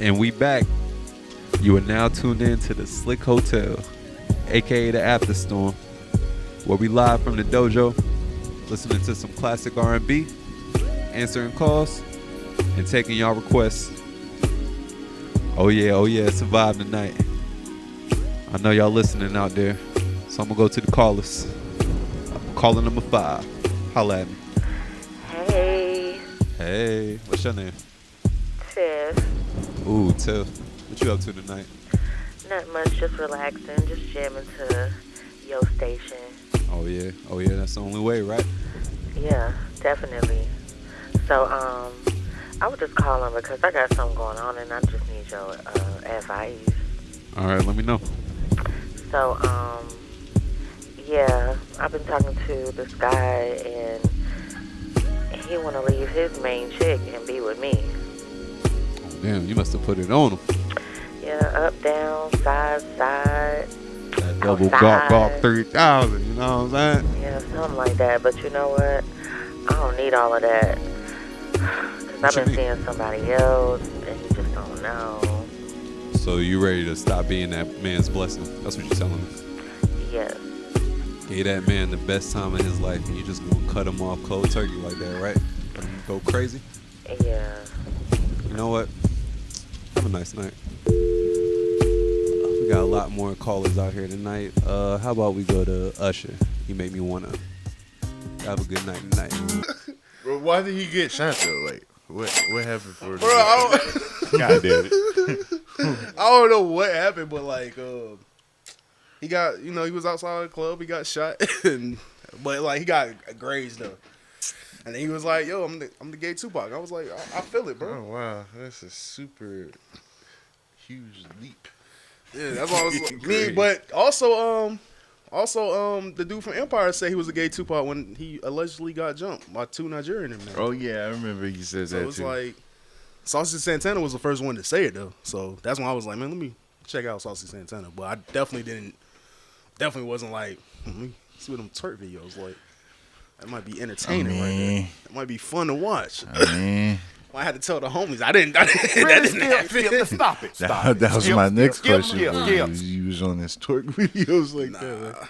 And we back. You are now tuned in to the Slick Hotel, aka the Afterstorm, where we live from the dojo, listening to some classic R&B, answering calls, and taking y'all requests. Oh yeah, it's a vibe tonight. I know y'all listening out there, so I'm gonna go to the callers. Caller number 5. Holla at me. Hey, what's your name? Tiff. Ooh, Tiff. What you up to tonight? Not much, just relaxing, just jamming to your station. Oh yeah, that's the only way, right? Yeah, definitely. So, I was just calling because I got something going on and I just need your advice. All right, let me know. So, yeah, I've been talking to this guy and he want to leave his main chick and be with me. Damn, you must have put it on him. Yeah, up, down, side, That double gawk 3,000, you know what I'm saying? Yeah, something like that. But you know what? I don't need all of that. Because I've been seeing somebody else and you just don't know. So you ready to stop being that man's blessing? That's what you're telling me? Yes. Gave that man the best time of his life and you just gonna cut him off cold turkey like that, right? Go crazy? Yeah. You know what? Have a nice night. We got a lot more callers out here tonight. How about we go to Usher? He made me wanna have a good night tonight. Bro, why did he get shot though? Like, what happened for him? Bro, God damn it. I don't know what happened, but like, he got, he was outside the club, he got shot, but like he got grazed though. And then he was like, "Yo, I'm the gay Tupac." I was like, "I feel it, bro." Oh wow, that's a super huge leap. Yeah, that's what I was mean. But also, the dude from Empire said he was a gay Tupac when he allegedly got jumped by 2 Nigerian men. Oh yeah, I remember he said that too. So it was like, Saucy Santana was the first one to say it though. So that's when I was like, man, let me check out Saucy Santana. But I definitely wasn't like, let me see what them twerk videos like. That might be entertaining right there. That might be fun to watch. I had to tell the homies. That didn't happen. Stop it. That was my next question. You was on his twerk videos like that. Like,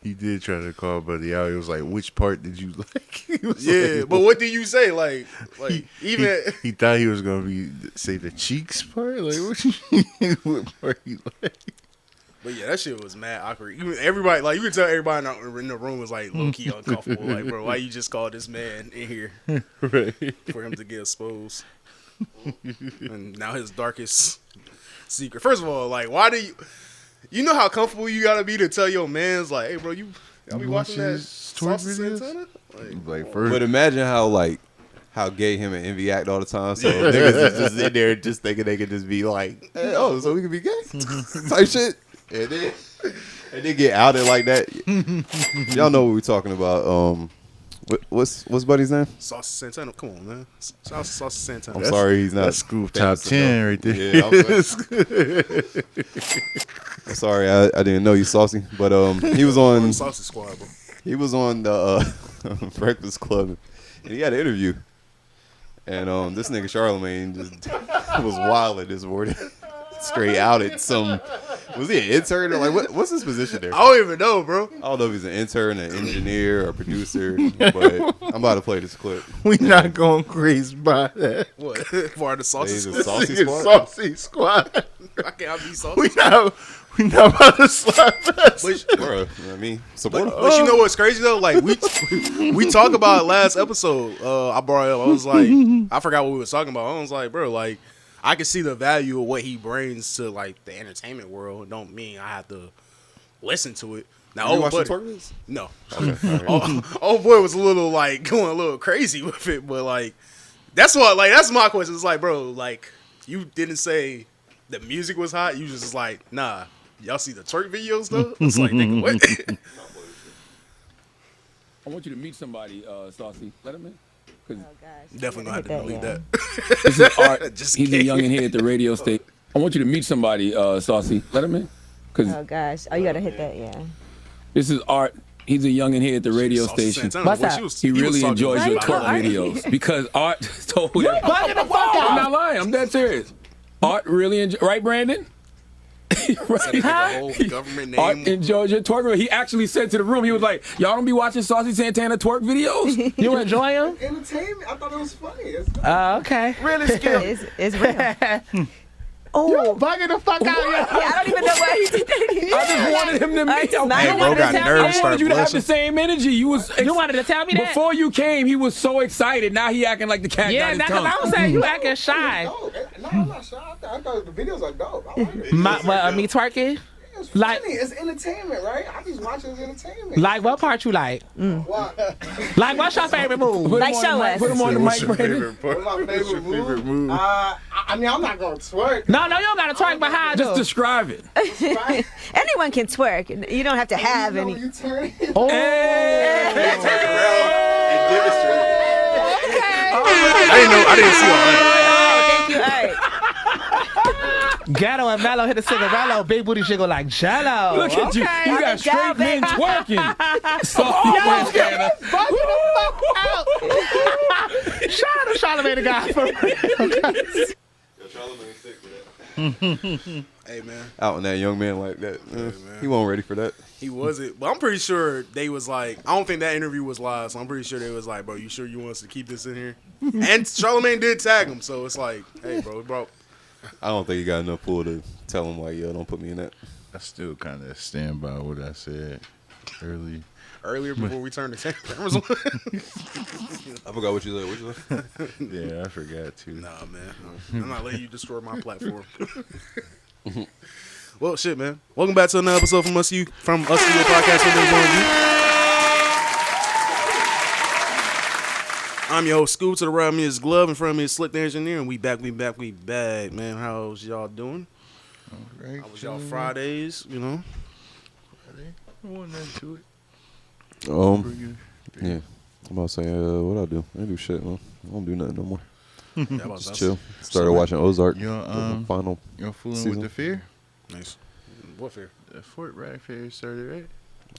he did try to call Buddy out. He was like, "Which part did you like?" But what did you say? Like he thought he was gonna say the cheeks part. Like what part he like? But yeah, that shit was mad awkward. Even everybody, like, you could tell everybody in the room was like low key uncomfortable. Like, bro, why you just called this man in here for him to get exposed? And now his darkest secret. First of all, like, why do you know how comfortable you gotta be to tell your man's like, hey, bro, y'all be watching that Saucy Santana? Like first, but imagine how gay him and Envy act all the time. So niggas is just in there just thinking they could just be like, hey, oh, so we can be gay type shit. And then get outed like that. Y'all know what we're talking about. What's Buddy's name? Saucy Santana. Come on, man. Saucy Santana. I'm sorry he's not. That's Scoop top 10 right there. Yeah, I'm sorry, I didn't know you saucy, but he was on Saucy Squad, bro. He was on the Breakfast Club, and he had an interview. And this nigga Charlemagne just was wild at this morning. Straight outed some. Was he an intern or like what's his position there? I don't even know, bro. I don't know if he's an intern, an engineer, or a producer, but I'm about to play this clip. We not going crazy by that. What? For the Saucy Squad? Saucy Squad. I can't be saucy. We not about to slap us. Bro, I mean, support him. But you know what's crazy though? Like we talked about it last episode. I brought it up. I was like, I forgot what we was talking about. I was like, bro, like, I can see the value of what he brings to like the entertainment world. Don't mean I have to listen to it. Now, you watching twerk videos? No. Okay. Old boy was a little like going a little crazy with it, but like that's my question. It's like, bro, like you didn't say the music was hot. You just like, nah. Y'all see the twerk videos though? It's like, nigga, what? I want you to meet somebody, Saucy. Let him in. Oh, gosh. Definitely gonna have to delete that. This is Art. Just He's a youngin' here at the radio station. I want you to meet somebody, Saucy. Let him in. Oh gosh. Oh, you gotta hit that, yeah. This is Art. He's a youngin' here at the radio station. He really enjoys your twerk videos because Art told him. I'm not lying. I'm dead serious. Art really enjoy, right, Brandon? Right. The whole government name. Art in Georgia twerk. He actually said to the room, he was like, "Y'all don't be watching Saucy Santana twerk videos." You enjoy them? Entertainment. I thought it was funny. Okay. Really skill. It's real. You bugging the fuck out, yo. Yeah, I don't even know why he did that. I just wanted him to meet. Hey, bro, got nerves. I wanted you to have the same energy. You wanted to tell me that? Before you came, he was so excited. Now he acting like the cat got his because tongue. I was saying you acting shy. No, I'm not shy. I thought the videos are dope. I like it. Me twerking? It's Like- funny. It's entertainment, right? I just watch it as entertainment. Like what part you like? What? Like what's your favorite move? Put Like, him on show the mic. us. Put him on the mic, What's your Brandon. favorite part? What's my What's your favorite favorite move? I mean, I'm not gonna twerk. No, you don't gotta twerk, but how I Just do? describe it. Right? Anyone can twerk. You don't have to have You know, any. you turn. Oh, I didn't see all that. Thank you. All right. Ghetto and Mello hit the cigarello, big booty jiggle like Jello. Look at you. Okay. You got straight down, men baby. twerking. Saucy Santana. Fuck the fuck out. Shout out to Charlamagne the guy for real. Hey, man. Out on that young man like that. He wasn't ready for that. He wasn't. But I'm pretty sure they was like, I don't think that interview was live, so I'm pretty sure they was like, bro, you sure you want us to keep this in here? And Charlamagne did tag him, so it's like, hey, bro. I don't think he got enough pull to tell him like, yo, don't put me in that. I still kind of stand by what I said Earlier before we turned the cameras on. I forgot what you said. What you said? Yeah, I forgot to. Nah, man. I'm not letting you destroy my platform. Well, shit, man. Welcome back to another episode from Us to You podcast. I'm your host, Scoop. To the right of me is Glove. In front of me is Slick the Engineer. And we back, man. How's y'all doing? Right, How was y'all Fridays, you know? I want into it. Yeah. I'm about to say, what I do? I ain't do shit, man. I don't do nothing no more. Yeah, about Just that. chill. Started watching Ozark. You're, the final. You're fooling season. with the fair? Nice. What fair? The Fort Bragg fair started, right?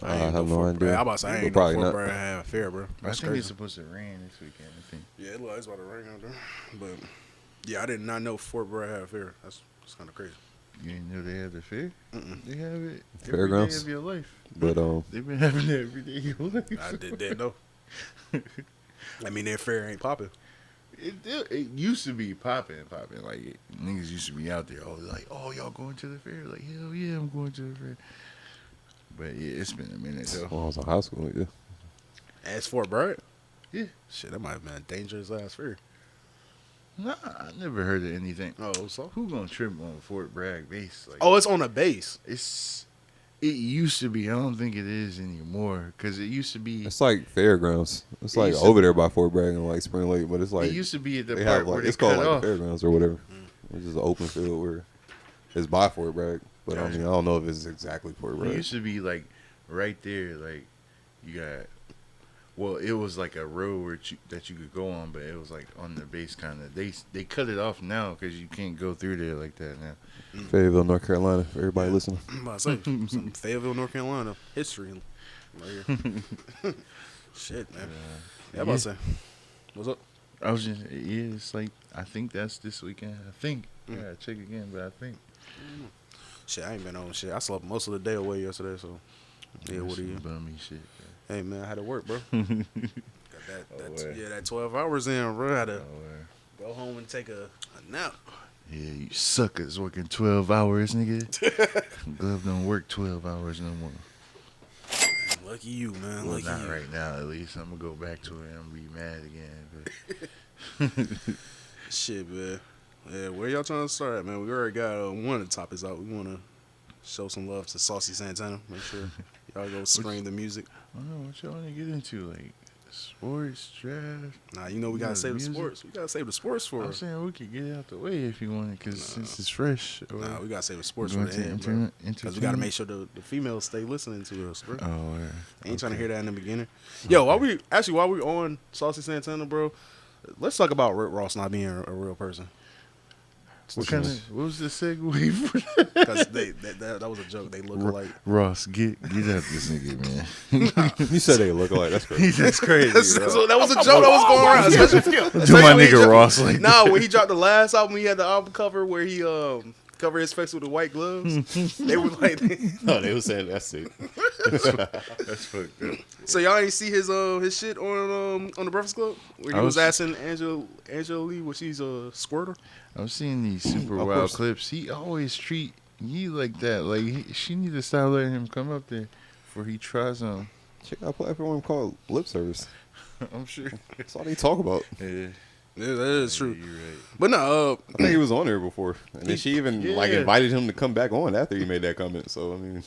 I have no idea. I'm about to say, I ain't Probably no not. Fort Bragg have a fair, bro. I That's think crazy. it's supposed to rain this weekend, I think. Yeah, it looks like it's about to rain out there. But, yeah, I did not know Fort Bragg had a fair. That's kind of crazy. You didn't know they had the fair? They have it Fairgrounds. every day of your life. But They've been having it every day of your life. I didn't know. I mean, their fair ain't popping. It used to be popping. Like, niggas used to be out there all like, oh, y'all going to the fair? Like, hell yeah, I'm going to the fair. But yeah, it's been a minute though. when I was in high school, yeah. As Fort Bragg? Yeah. Shit, that might have been a dangerous ass fair. Nah, I never heard of anything. Oh, so? Who gonna trip on Fort Bragg base? Like, Oh, it's on a base. it used to be. I don't think it is anymore. Cause it used to be. It's like fairgrounds. It's It like used to- over there by Fort Bragg and like Spring Lake, but it's like it used to be at the they part have where like they it's called cut like off. the fairgrounds or whatever. It's just an open field where it's by Fort Bragg, but I mean I don't know if it's exactly Fort It Bragg. used to be like right there. Like you got. Well, it was like a road where that you could go on, but it was like on the base kind of. They cut it off now because you can't go through there like that now. Fayetteville, North Carolina, for everybody listening. I'm about to say, some Fayetteville, North Carolina history right here. Shit, man. Yeah, I'm about to say. What's up? I was just, yeah, it's like, I think that's this weekend. I think. I gotta check again, but I think. Shit, I ain't been on shit. I slept most of the day away yesterday, so. Yeah, what do you? Bummy shit. Hey, man, I had to work, bro. Got word. that 12 hours in, bro. I had to Oh, go home and take a nap. yeah, you suckers working 12 hours, nigga. Glove don't work 12 hours no more. Lucky you, man. Well, Lucky not you. right now, at least. I'm gonna go back to it and I'm gonna be mad again. But Shit, man. Yeah, where y'all trying to start at, man? We already got one of the topics out. We want to show some love to Saucy Santana. Make sure y'all go scream the music. I don't know what y'all want to get into, like sports, draft. Nah, you know we got to save the music. sports. We got to save the sports for I'm us. saying we could get it out the way if you want it, because since it's fresh. Or Nah, we got to save the sports Going for the to end, bro. Because we got to entertainment? make sure the females stay listening to us, bro. Oh, yeah. Ain't trying to hear that in the beginning. Yo, while we on Saucy Santana, bro, let's talk about Rick Ross not being a real person. What was the segue for that? Because that was a joke. They look alike. Ross, get at this nigga, man. You said they look alike. That's crazy. That's crazy. That was a joke that was going around. Especially Do my when he nigga dropped- Ross like Nah, when he dropped the last album, he had the album cover where he covered his face with the white gloves. They were like, No, they were saying that's it. that's fucked up. so y'all ain't see his shit on the Breakfast Club where he was asking Angela Lee what she's a squirter. I'm seeing these super wild course. clips. He always treat you like that. Like she need to stop letting him come up there before he tries on. Check out a platform called Lip Service. I'm sure. That's all they talk about. Yeah, Yeah, that is true. you're right. But no, I think he was on there before, and then she even like Yeah. invited him to come back on after he made that comment. So I mean,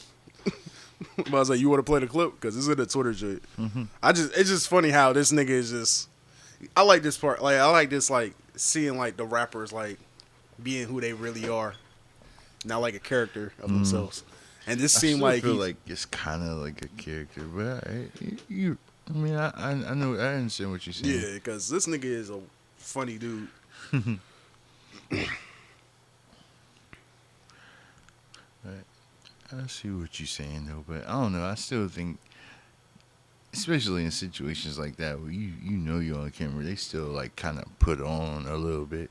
but I was like, you want to play the clip because it's in the Twitter joint. It's just funny how this nigga is just. I like this part. Like I like this like seeing like the rappers like being who they really are, not like a character of themselves. And this seemed I like feel like it's kind of like a character, but I mean, I know, I understand what you're saying. yeah, because this nigga is a funny dude. I see what you're saying though, but I don't know. I still think, especially in situations like that where you know you're on camera, they still like kind of put on a little bit.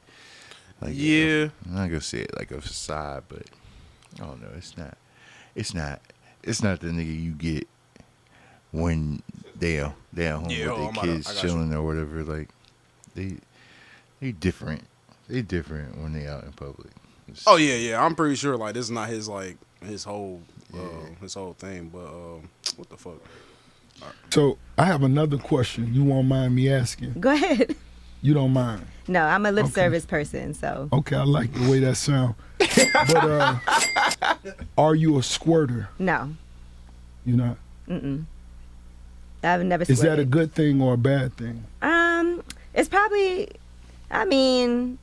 Like, Yeah. I'm not gonna say it like a facade, but I don't know. It's not the nigga you get when they're at home Yeah, with their kids I got chilling or whatever. Like they different. They different when they out in public. It's- Oh yeah. I'm pretty sure like this is not his like his whole thing. But what the fuck? So I have another question. You won't mind me asking? Go ahead. You don't mind? No, I'm a lip Okay. service person, so. Okay, I like the way that sound. But are you a squirter? No. You not? I've never Is that a squirted. good thing or a bad thing? It's probably, I mean,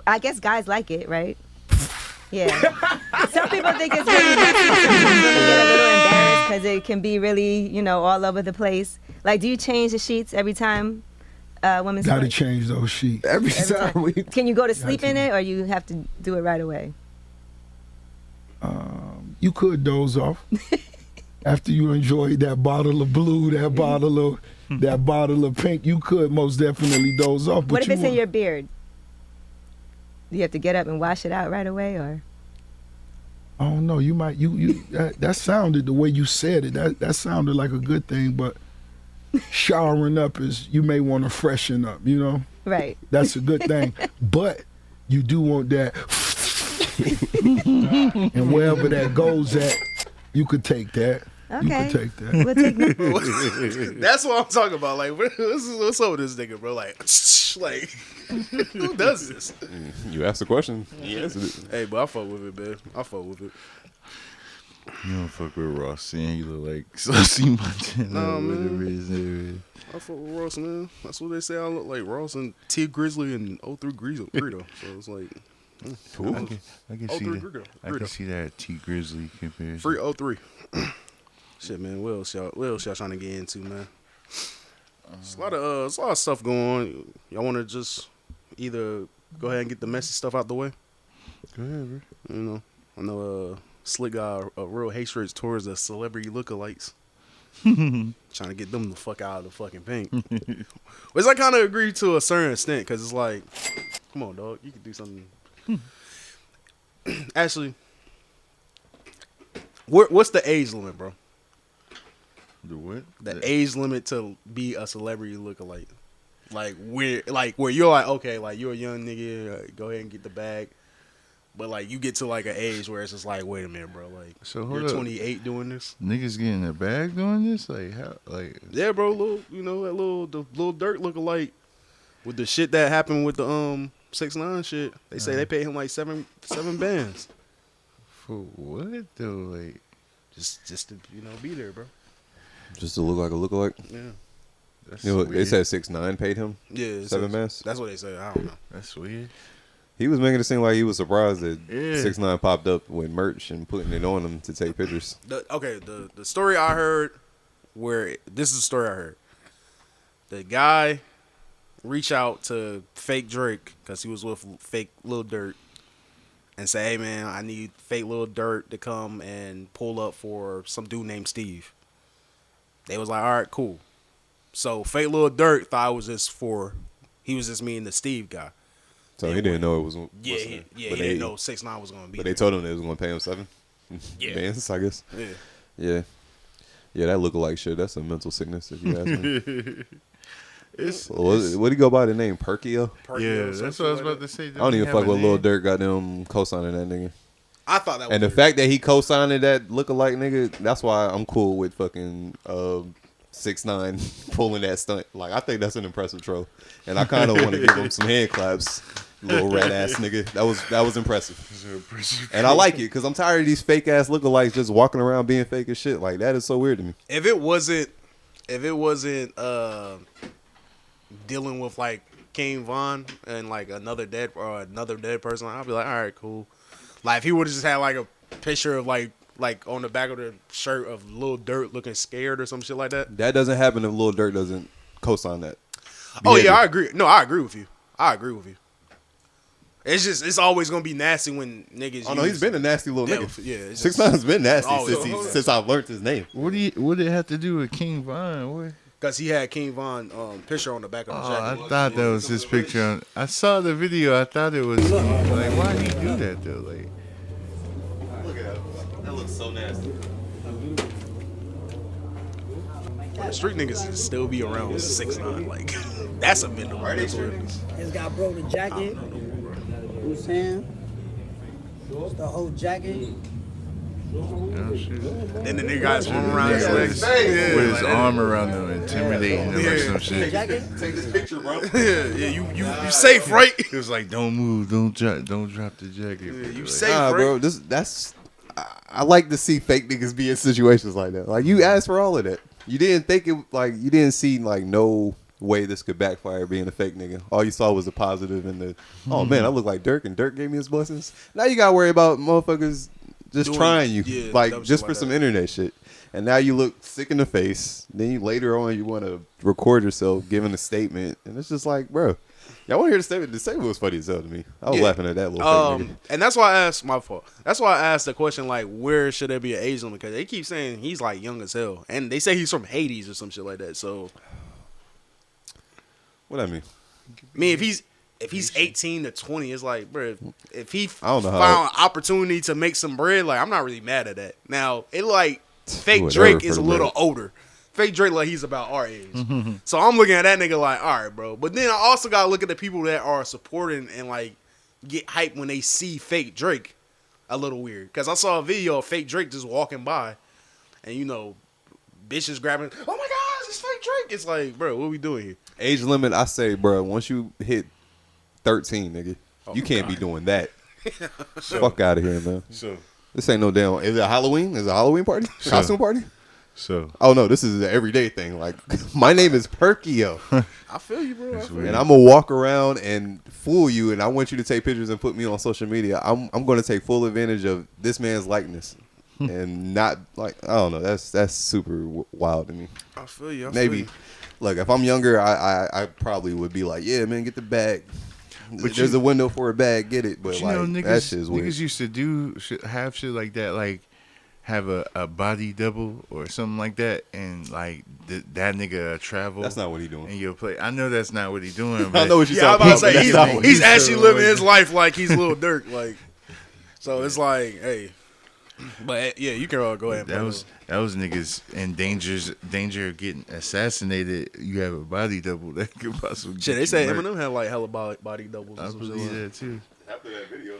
I guess guys like it, right? Yeah. Some people think it's really messy. Sometimes women get a little embarrassed because it can be really, all over the place. Like, do you change the sheets every time women Got to squirt? change those sheets. Every Every time time. we. Can you go to sleep in it, or you have to do it right away? You could doze off after you enjoyed that bottle of blue, that bottle of pink. You could most definitely doze off. But What if you it's in won't. your beard? Do you have to get up and wash it out right away, or? I don't know. You might. That sounded the way you said it. That sounded like a good thing, but showering up is you may want to freshen up. Right. That's a good thing, but you do want that. And wherever that goes at, you could take that. You Okay. could take that. We'll take no- That's what I'm talking about. Like, what's up with this nigga, bro? Like, who does this? you asked the question. You answered it. Hey, but I fuck with it, man. I fuck with it. You don't fuck with Ross, saying you look like Saucy Santana. Nah, whatever man. his name I fuck with Ross, man. That's what they say. I look like Ross and T Grizzly and 03 Greedo. So it's like, is. I can see 03 that. Greedo. I can see that T Grizzly comparison. Free 03. Shit, man. What else y'all trying to get into, man? It's a lot of stuff going on. Y'all want to just either go ahead and get the messy stuff out the way? Go ahead, bro. I know Slick got a real hatred towards the celebrity lookalikes. Trying to get them the fuck out of the fucking paint. Which I kind of agree to a certain extent, because it's like, come on, dog, you can do something. Actually, what's the age limit, bro? The what? The age limit to be a celebrity lookalike. Like where you're like, okay, like you're a young nigga, go ahead and get the bag. But like you get to like an age where it's just like, wait a minute, bro, like So hold you're up. 28 doing this. Niggas getting their bag doing this? Like how? Like Yeah, bro, the little Dirt lookalike with the shit that happened with the 6ix9ine shit. They say they paid him like seven bands for what though? Like just to be there, bro. Just to look like a lookalike. Yeah, that's They weird. said 6ix9ine paid him yeah, it's- 7 bands. That's what they say. I don't know. That's weird. He was making it seem like he was surprised that Yeah. 6ix9ine popped up with merch and putting it on him to take pictures. The story I heard, this is the story I heard. The guy reached out to fake Drake because he was with fake Lil Dirt, and say, hey man, I need fake Lil Durk to come and pull up for some dude named Steve. They was like, all right, cool. So fake Lil Durk thought it was he was just meeting the Steve guy. So he didn't know it was. He didn't know 6ix9ine was gonna be. But there. they told him they was gonna pay him $7 bands, I guess. Yeah. That lookalike shit. That's a mental sickness, if you ask me. What do you go by the name? Perkio? Yeah, that's what I was about to say. I don't even fuck with Lil Durk got them co-signing that nigga. I thought that was And the fact that he co-signing that lookalike nigga, that's why I'm cool with fucking 6ix9ine pulling that stunt. Like, I think that's an impressive troll. And I kind of want to give him some hand claps. Little rat ass nigga. That was impressive. And I like it because I'm tired of these fake ass lookalikes just walking around being fake as shit. Like, that is so weird to me. If it wasn't dealing with like King Von and like another dead person, I'd be like, all right, cool. Like if he would have just had like a picture of like on the back of the shirt of Lil Durk looking scared or some shit like that. That doesn't happen if Lil Durk doesn't co-sign that. Oh yeah, I agree. No, I agree with you. It's always gonna be nasty when niggas. Oh no, he's been a nasty little nigga. Yeah, 6ix9ine's been nasty since I've learned his name. What did it have to do with King Von? Because he had King Von picture on the back of the jacket. I thought that was his picture. I saw the video. I thought it was like, why did he do that though? Like, look at that. That looks so nasty. The street niggas still be around 6ix9ine. Like that's a minimum. It's got bro the jacket. You know what I'm saying? It's the whole jacket. Then the nigga guys run around his legs with his arm around them, intimidating them or some shit. Take this picture, bro. You safe, right? It was like, don't move, don't drop the jacket. You safe, Nah, right? bro. I like to see fake niggas be in situations like that. Like, you asked for all of that. You didn't think it, like, you didn't see, like, no way this could backfire being a fake nigga. All you saw was the positive and the, oh man, I look like Dirk and Dirk gave me his blessings. Now you gotta worry about motherfuckers just trying you, like, just for some internet shit. And now you look sick in the face. Then you later on you want to record yourself giving a statement, and it's just like, bro, y'all want to hear the statement? The statement was funny as hell to me. I was laughing at that little fake nigga. And that's why I asked, my fault. That's why I asked the question, like, where should there be an age limit? Because they keep saying he's like young as hell, and they say he's from Hades or some shit like that. So, what I mean? I mean, if he's 18 to 20, it's like, bro, if he I don't know found an opportunity to make some bread, like, I'm not really mad at that. Now, it like fake Whatever Drake is a little older. Fake Drake, like, he's about our age. So I'm looking at that nigga like, all right, bro. But then I also got to look at the people that are supporting and, like, get hyped when they see fake Drake a little weird. Because I saw a video of fake Drake just walking by and, you know, bitches grabbing, oh, my God, it's fake Drake. It's like, bro, what are we doing here? Age limit, I say, bro, once you hit 13, nigga, you can't be doing that. Fuck out of here, man. So this ain't no damn. Is it a Halloween? Is it a Halloween party? Costume party? So oh no, this is an everyday thing. Like, my name is Perkio. I feel you, bro. And I'm gonna walk around and fool you, and I want you to take pictures and put me on social media. I'm gonna take full advantage of this man's likeness, and not like, I don't know. That's super wild to me. I feel you. Maybe, look, if I'm younger, I probably would be like, yeah, man, get the bag. But there's a window for a bag, get it. But like, niggas, that shit is weird. Niggas used to have shit like that, like have a body double or something like that, and like that nigga travel. That's not what he doing. And you'll play. I know that's not what he doing. I know what you're talking about. Say, he's actually living his life like he's Lil Durk. Like, so it's like, hey. But yeah, you can go ahead. That was niggas in danger of getting assassinated. You have a body double that could possibly. Shit, they say Eminem had like hella body doubles. I believe that too. After that video,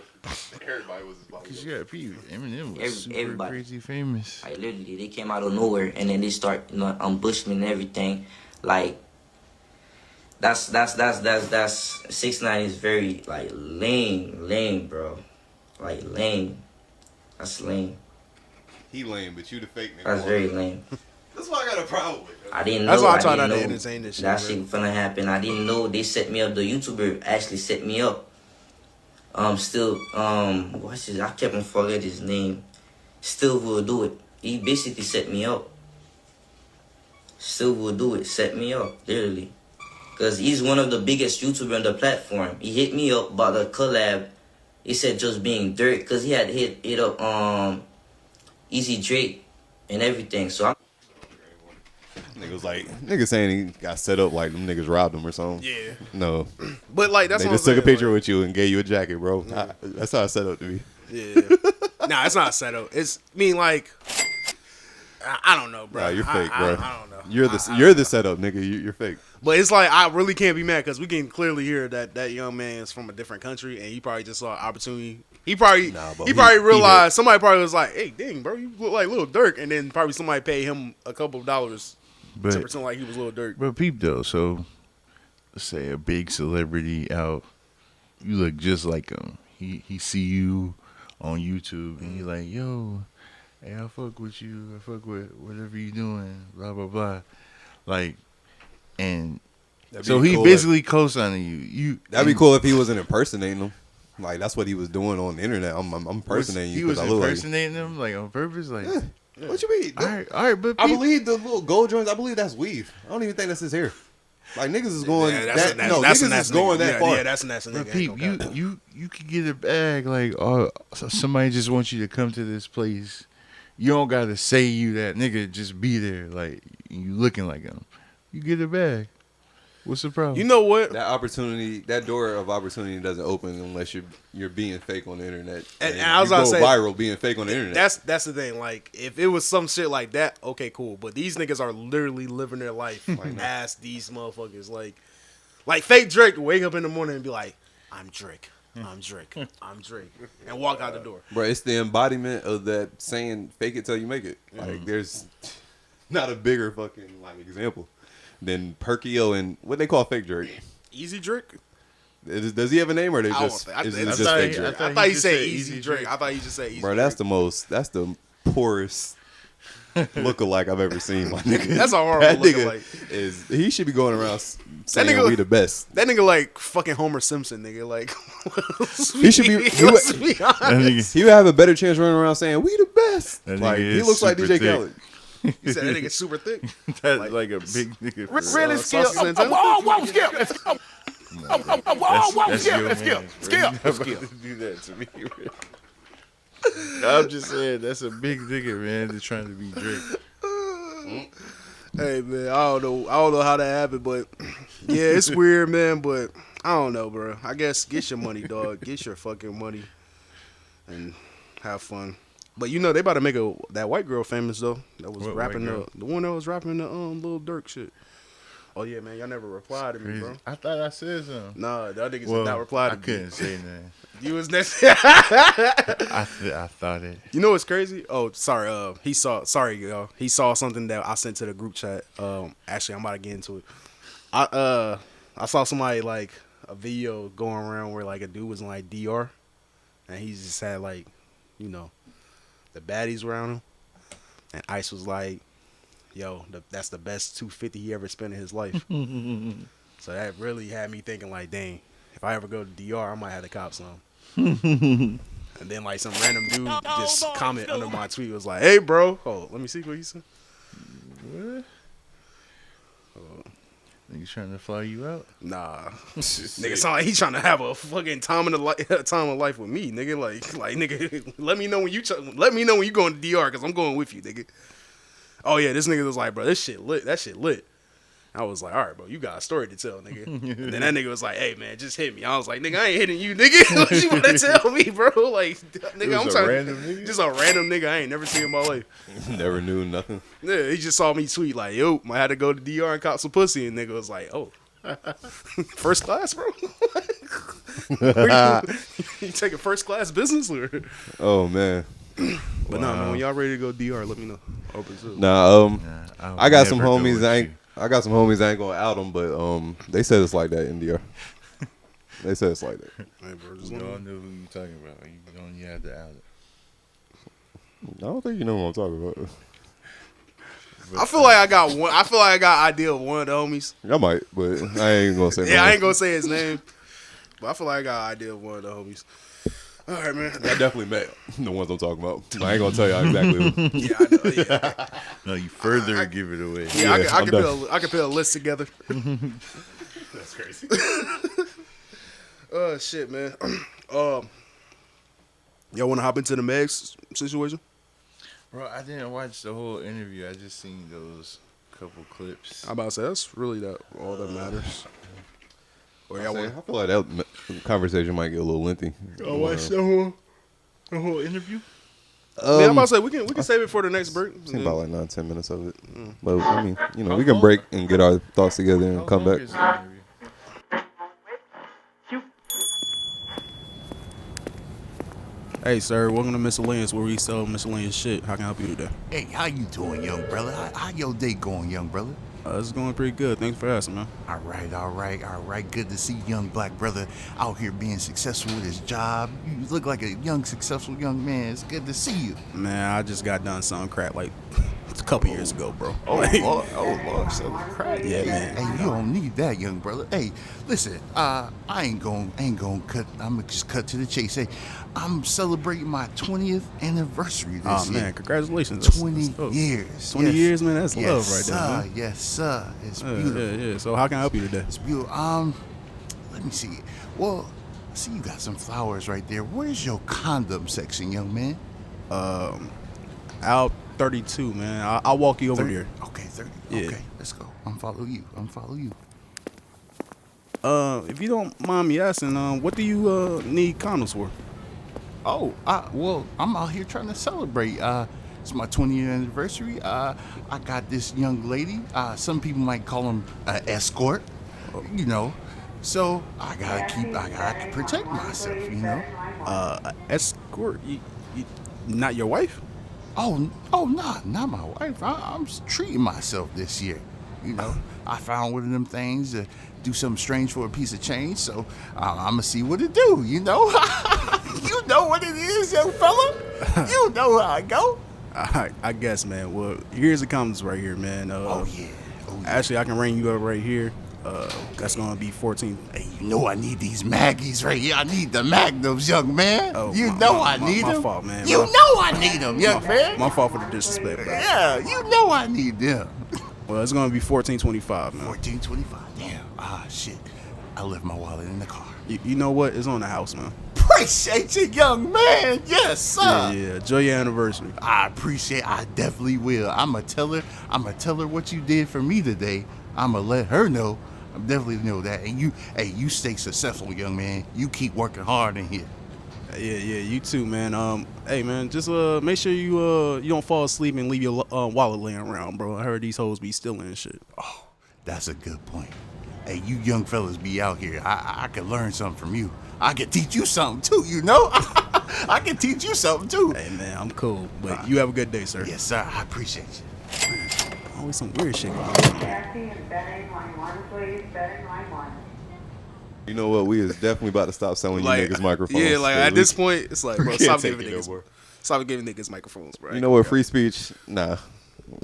everybody was his body. Cause you got people. Eminem was super everybody. crazy famous. Like literally, they came out of nowhere and then they start, ambushment and everything. Like that's 6ix9ine is very like lame, bro. Like lame. That's lame. He lame, but you the fake nigga. That's very lame. That's why I got a problem with it. I didn't know. That's why I tried didn't not to know entertain this shit. That shit finna happen. I didn't know they set me up. The YouTuber actually set me up. What's his? I kept on forgetting his name. Still will do it. He basically set me up. Still will do it. Set me up, literally. Cause he's one of the biggest YouTubers on the platform. He hit me up about the collab He said just being dirt because he had hit up Easy Drake and everything. So I'm. Niggas saying he got set up like them niggas robbed him or something. Yeah. No. But like that's they what just I'm took a saying, picture like, with you and gave you a jacket, bro. That's how it's set up to be. Yeah. Nah, it's not set up. It's like I don't know, bro. Nah, you're fake, bro. I don't know. You're the setup, nigga. You're fake. But it's like I really can't be mad because we can clearly hear that young man is from a different country and he probably just saw an opportunity. He probably realized somebody probably was like, "Hey, dang, bro, you look like Lil Durk," and then probably somebody paid him a couple of dollars to pretend like he was Lil Durk. But peep though, so let's say a big celebrity out, you look just like him. He see you on YouTube and he like, yo, hey, I fuck with you. I fuck with whatever you doing. Blah blah blah. Like, and so he basically co-signing you. That'd be cool if he wasn't impersonating him. Like that's what he was doing on the internet. I'm impersonating you. He was impersonating them like on purpose. Like, yeah. What you mean? All right, but I believe the little gold joints. I believe that's weave. I don't even think that's his hair. Like niggas is going niggas is going that far. Yeah, that's a nigga. But peep, you could get a bag like, oh, so somebody just wants you to come to this place. You don't gotta say you that nigga. Just be there. Like you looking like him. You get a bag. What's the problem? You know what? That door of opportunity doesn't open unless you're being fake on the internet. And I was about to say, viral being fake on the internet. That's the thing. Like, if it was some shit like that, okay, cool. But these niggas are literally living their life as these motherfuckers. Like fake Drake wake up in the morning and be like, "I'm Drake. I'm Drake. I'm Drake," and walk out the door. Bro, it's the embodiment of that saying, "Fake it till you make it." Like, there's not a bigger fucking example than Perkio and what they call fake Drake. Easy Drake? Does he have a name or they just is it just fake Drake? I thought he said Easy Drake. I thought he just said Easy Bro, Drake. that's the poorest lookalike I've ever seen, my nigga. That's a horrible lookalike. He should be going around saying we the best. That nigga like fucking Homer Simpson, nigga. Like he should be. He would have a better chance running around saying we the best. Like he looks like DJ Khaled. He said that nigga super thick. That's like a big nigga. Really skill. Whoa, skill. Skill. Do that to me. I'm just saying that's a big nigga, man. That's trying to be Drake. Hey man, I don't know how that happened, but yeah, it's weird, man. But I don't know, bro. I guess get your money, dog. Get your fucking money and have fun. But you know they about to make that white girl famous though. That was rapping the one that was rapping the Lil Durk shit. Oh yeah, man, y'all never replied to me, bro. I thought I said something. Nah, that niggas did not reply to me. I couldn't say nothing. You was next. I thought it. You know what's crazy? Oh, sorry. He saw something that I sent to the group chat. Actually, I'm about to get into it. I saw somebody like a video going around where like a dude was in like DR, and he just had like, you know, the baddies around him, and Ice was like, "Yo, that's the best $250 he ever spent in his life." So that really had me thinking like, dang, if I ever go to DR, I might have to cop some. And then like some random dude just comment under my tweet was like, "Hey, bro, let me see what he said." What? Nigga trying to fly you out? Nah, nigga sound like he trying to have a fucking time of life with me, nigga. Like nigga, let me know when you going to DR, cause I'm going with you, nigga. Oh yeah, this nigga was like, bro, this shit lit. That shit lit. I was like, all right, bro, you got a story to tell, nigga. And then that nigga was like, hey, man, just hit me. I was like, nigga, I ain't hitting you, nigga. What you want to tell me, bro? Like, nigga, I'm trying to. Just a random nigga I ain't never seen in my life. Never knew nothing. Yeah, he just saw me tweet like, yo, I had to go to DR and cop some pussy. And nigga was like, oh, first class, bro? You taking first class business? Or? Oh, man. But nah, man, when y'all ready to go DR, let me know. Open soon. Nah, I got some homies. I got some homies. I ain't gonna out them, but they said it's like that in DR. They said it's like that. Hey, bro, just all know who you talking about. You don't have to out it. I don't think you know what I'm talking about. I feel like I got one. I feel like I got an idea of one of the homies. I might, but I ain't gonna say. Yeah, I ain't gonna say his name. But I feel like I got an idea of one of the homies. All right, man. I definitely met the ones I'm talking about. I ain't gonna tell y'all exactly who. Yeah, I know. Yeah. No, you further give it away. Yeah, I can put a list together. That's crazy. Shit, man. Y'all want to hop into the Meg's situation? Bro, I didn't watch the whole interview. I just seen those couple clips. I'm about to say that's really all that matters. Or y'all I want? feel like that conversation might get a little lengthy. Oh, watch the whole interview. I'm about to say we can save it for the next break. I think about like 9-10 minutes of it. But I mean, we can break and get our thoughts together and come back. Hey, sir, welcome to Miscellaneous, where we sell miscellaneous shit. How can I help you today? Hey, how you doing, young brother? How your day going, young brother? It's going pretty good. Thanks for asking, man. All right. Good to see young black brother out here being successful with his job. You look like a young, successful young man. It's good to see you. Man, I just got done selling crack like a couple years ago, bro. Lord, selling crack. Yeah, man. Hey, you don't need that, young brother. Hey, listen, I ain't gonna cut. I'm gonna just cut to the chase. Hey, I'm celebrating my 20th anniversary this year. Man, congratulations. 20 years. 20 years, man. That's yes, love right there, man. Yes, sir. It's beautiful. Yeah. So how can I help you today? It's beautiful. Let me see. Well, I see you got some flowers right there. Where's your condom section, young man? Out 32, man. I'll walk you over 30? there. Okay, 30. Yeah. Okay, let's go. I'm follow you. If you don't mind me asking, what do you need condoms for? Oh, well, I'm out here trying to celebrate. It's my 20th anniversary. I got this young lady. Some people might call him an escort, So I gotta protect myself, Escort? You not your wife? Oh, not my wife. I'm treating myself this year. I found one of them things to do something strange for a piece of change, so I'm gonna see what it do. You know what it is, young fella. You know how I go. I guess, man. Well, here's the comments right here, man. Oh yeah. Actually, I can ring you up right here. That's gonna be 14. Hey, I need these Maggies right here. I need the Magnums, young man. Oh, I need them. My fault, man. I need them, young man. My fault for the disrespect, bro. Yeah, I need them. Well, it's gonna be 14.25, man. 14.25. Damn. Shit. I left my wallet in the car. You know what? It's on the house, man. Appreciate you, young man. Yes, sir. Yeah. Enjoy your anniversary. I definitely will. I'ma tell her what you did for me today. I'ma let her know. I definitely know that. And you stay successful, young man. You keep working hard in here. Yeah, you too, man. Hey, man, just make sure you don't fall asleep and leave your wallet laying around, bro. I heard these hoes be stealing and shit. Oh, that's a good point. Hey, you young fellas be out here. I could learn something from you. I could teach you something too, I can teach you something too. Hey, man, I'm cool, but you have a good day, sir. Yes, sir. I appreciate you. Man, always some weird shit going on. You know what? We is definitely about to stop selling you niggas microphones. Yeah, like at this point, it's like, bro, stop giving niggas microphones, bro. You know what? Free speech? Nah.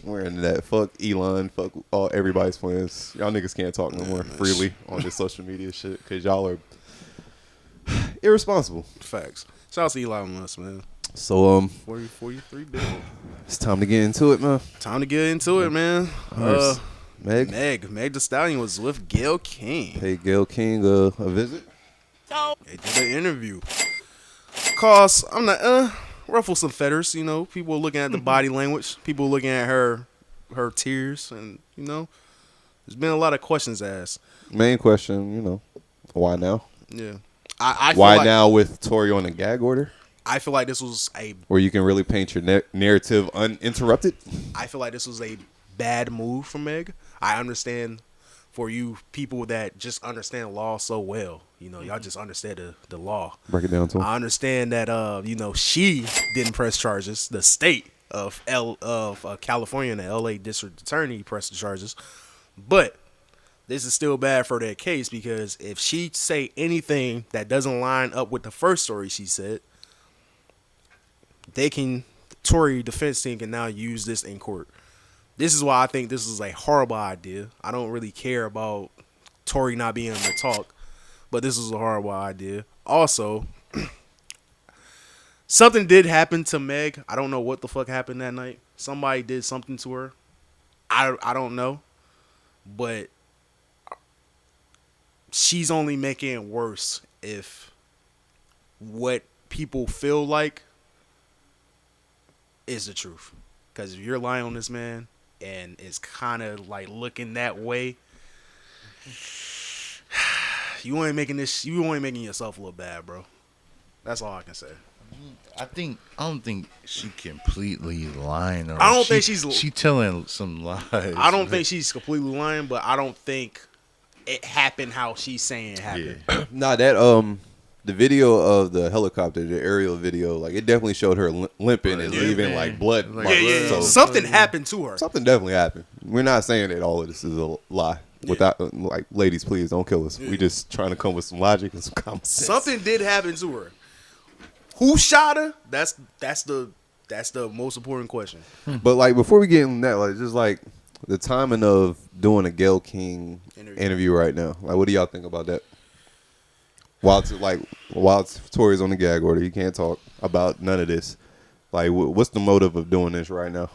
We're into that. Fuck Elon. Fuck everybody's plans. Y'all niggas can't talk no more freely on this social media shit because y'all are irresponsible. Facts. Shout out to Elon Musk, man. So 43 billion. It's time to get into it, man. Meg Thee Stallion was with Gayle King. Paid Gayle King a visit. They did an interview. Cause I'm not ruffle some feathers, People looking at the body language. People looking at her tears, and there's been a lot of questions asked. Main question, why now? Yeah. I why now with Tory on a gag order? I feel like this was where you can really paint your narrative uninterrupted. I feel like this was a bad move from Meg. I understand for you people that just understand law so well. Y'all just understand the law. Break it down to 'em. I understand that she didn't press charges. The state of California and the LA District Attorney pressed the charges. But this is still bad for that case because if she say anything that doesn't line up with the first story she said, Tory defense team can now use this in court. This is why I think this is a horrible idea. I don't really care about Tory not being able to talk, but this is a horrible idea. Also, something did happen to Meg. I don't know what the fuck happened that night. Somebody did something to her. I don't know, but she's only making it worse if what people feel like is the truth. Because if you're lying on this man and it's kind of like looking that way, you ain't making yourself look bad, bro. That's all I can say. I don't think she completely lying. I don't think she's telling some lies. I don't think she's completely lying, but I don't think it happened how she's saying it happened. Yeah. Nah, that the video of the helicopter, the aerial video, like it definitely showed her limping and leaving like blood. Yeah. So something happened to her. Something definitely happened. We're not saying that all of this is a lie. Without like, ladies, please don't kill us. We just trying to come with some logic and some common sense. Something did happen to her. Who shot her? That's the most important question. But like before we get into that, like just like the timing of doing a Gayle King interview right now. Like, what do y'all think about that? While Tory's on the gag order, he can't talk about none of this. Like, what's the motive of doing this right now?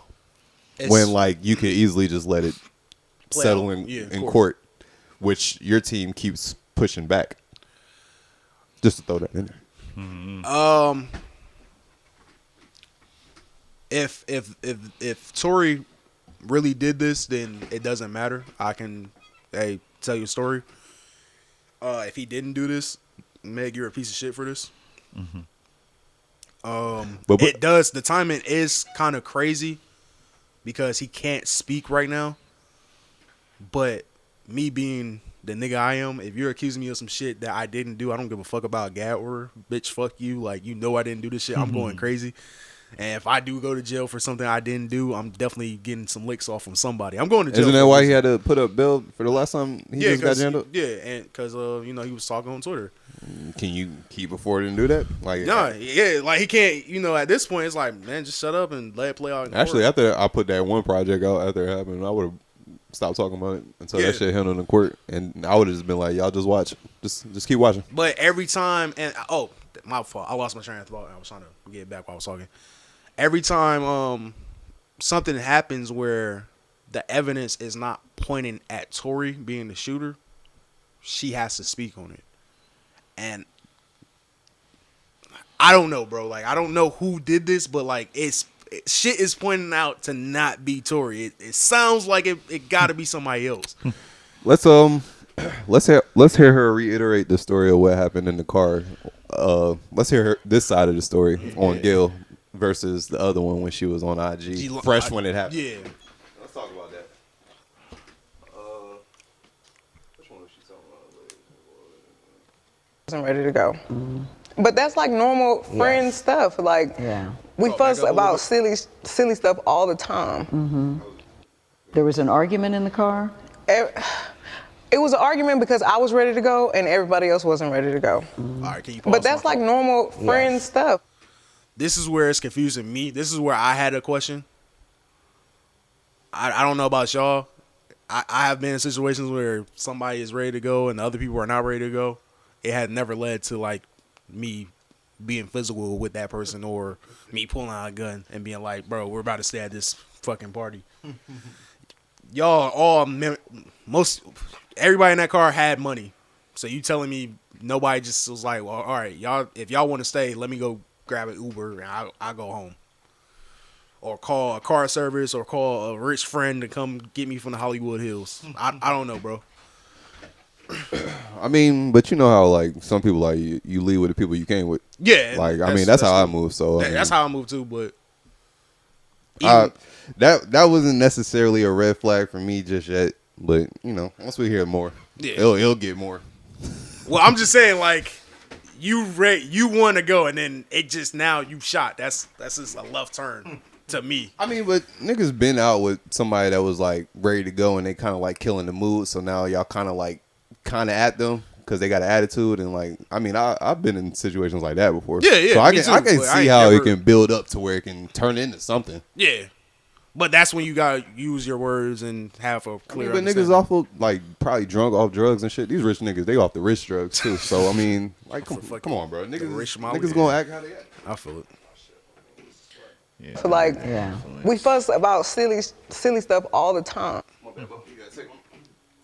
When like you could easily just let it settle in court, which your team keeps pushing back. Just to throw that in there. Mm-hmm. If Tory really did this, then it doesn't matter. I can tell you a story. If he didn't do this, Meg, you're a piece of shit for this. Mm-hmm. But it does. The timing is kind of crazy because he can't speak right now. But me being the nigga I am, if you're accusing me of some shit that I didn't do, I don't give a fuck about a gag order. Bitch, fuck you. Like, you know I didn't do this shit. I'm going crazy. And if I do go to jail for something I didn't do, I'm definitely getting some licks off from somebody. I'm going to jail. Isn't that why he had to put up bail for the last time he just got jammed up? Yeah, and because he was talking on Twitter. Can you keep afford and do that? Like, nah, yeah, like he can't. At this point, it's like, man, just shut up and let it play out. Actually, after I put that one project out, after it happened, I would have stopped talking about it until that shit handled in court, and I would have just been like, y'all just watch, just keep watching. But every time, and my fault, I lost my train of thought. I was trying to get it back while I was talking. Every time something happens where the evidence is not pointing at Tory being the shooter, she has to speak on it. And I don't know, bro. Like, I don't know who did this, but like shit is pointing out to not be Tory. It sounds like it got to be somebody else. Let's hear her reiterate the story of what happened in the car. Let's hear this side of the story on Gayle versus the other one when she was on IG, when it happened. Yeah. Let's talk about that. Which one was she talking about? Wasn't ready to go. But that's like normal friend stuff. Like, we fuss about silly stuff all the time. There was an argument in the car? It was an argument because I was ready to go and everybody else wasn't ready to go. All right, can you pause? But that's like normal friend stuff. This is where it's confusing me. This is where I had a question. I don't know about y'all. I have been in situations where somebody is ready to go and the other people are not ready to go. It had never led to like me being physical with that person or me pulling out a gun and being like, bro, we're about to stay at this fucking party. Y'all all, everybody in that car had money. So you telling me nobody just was like, well, all right, y'all, if y'all want to stay, let me go grab an Uber and I'll go home. Or call a car service or call a rich friend to come get me from the Hollywood Hills. I don't know, bro. I mean, but you know how like some people like you leave with the people you came with. Yeah. Like I mean that's how I move. So that's how I move too. But that wasn't necessarily a red flag for me just yet. But once we hear more, it'll get more. Well, I'm just saying like you want to go and then it just now you shot. That's just a left turn to me. I mean, but niggas been out with somebody that was like ready to go and they kind of like killing the mood. So now y'all kind of at them because they got an attitude and like I mean I've been in situations like that before. Yeah. So I can see how it can build up to where it can turn into something. Yeah, but that's when you gotta use your words and have a clear. But niggas awful like probably drunk off drugs and shit. These rich niggas they off the rich drugs too. So I mean like come on, bro. Niggas gonna act how they act. I feel it. Yeah. So like we fuss about silly stuff all the time.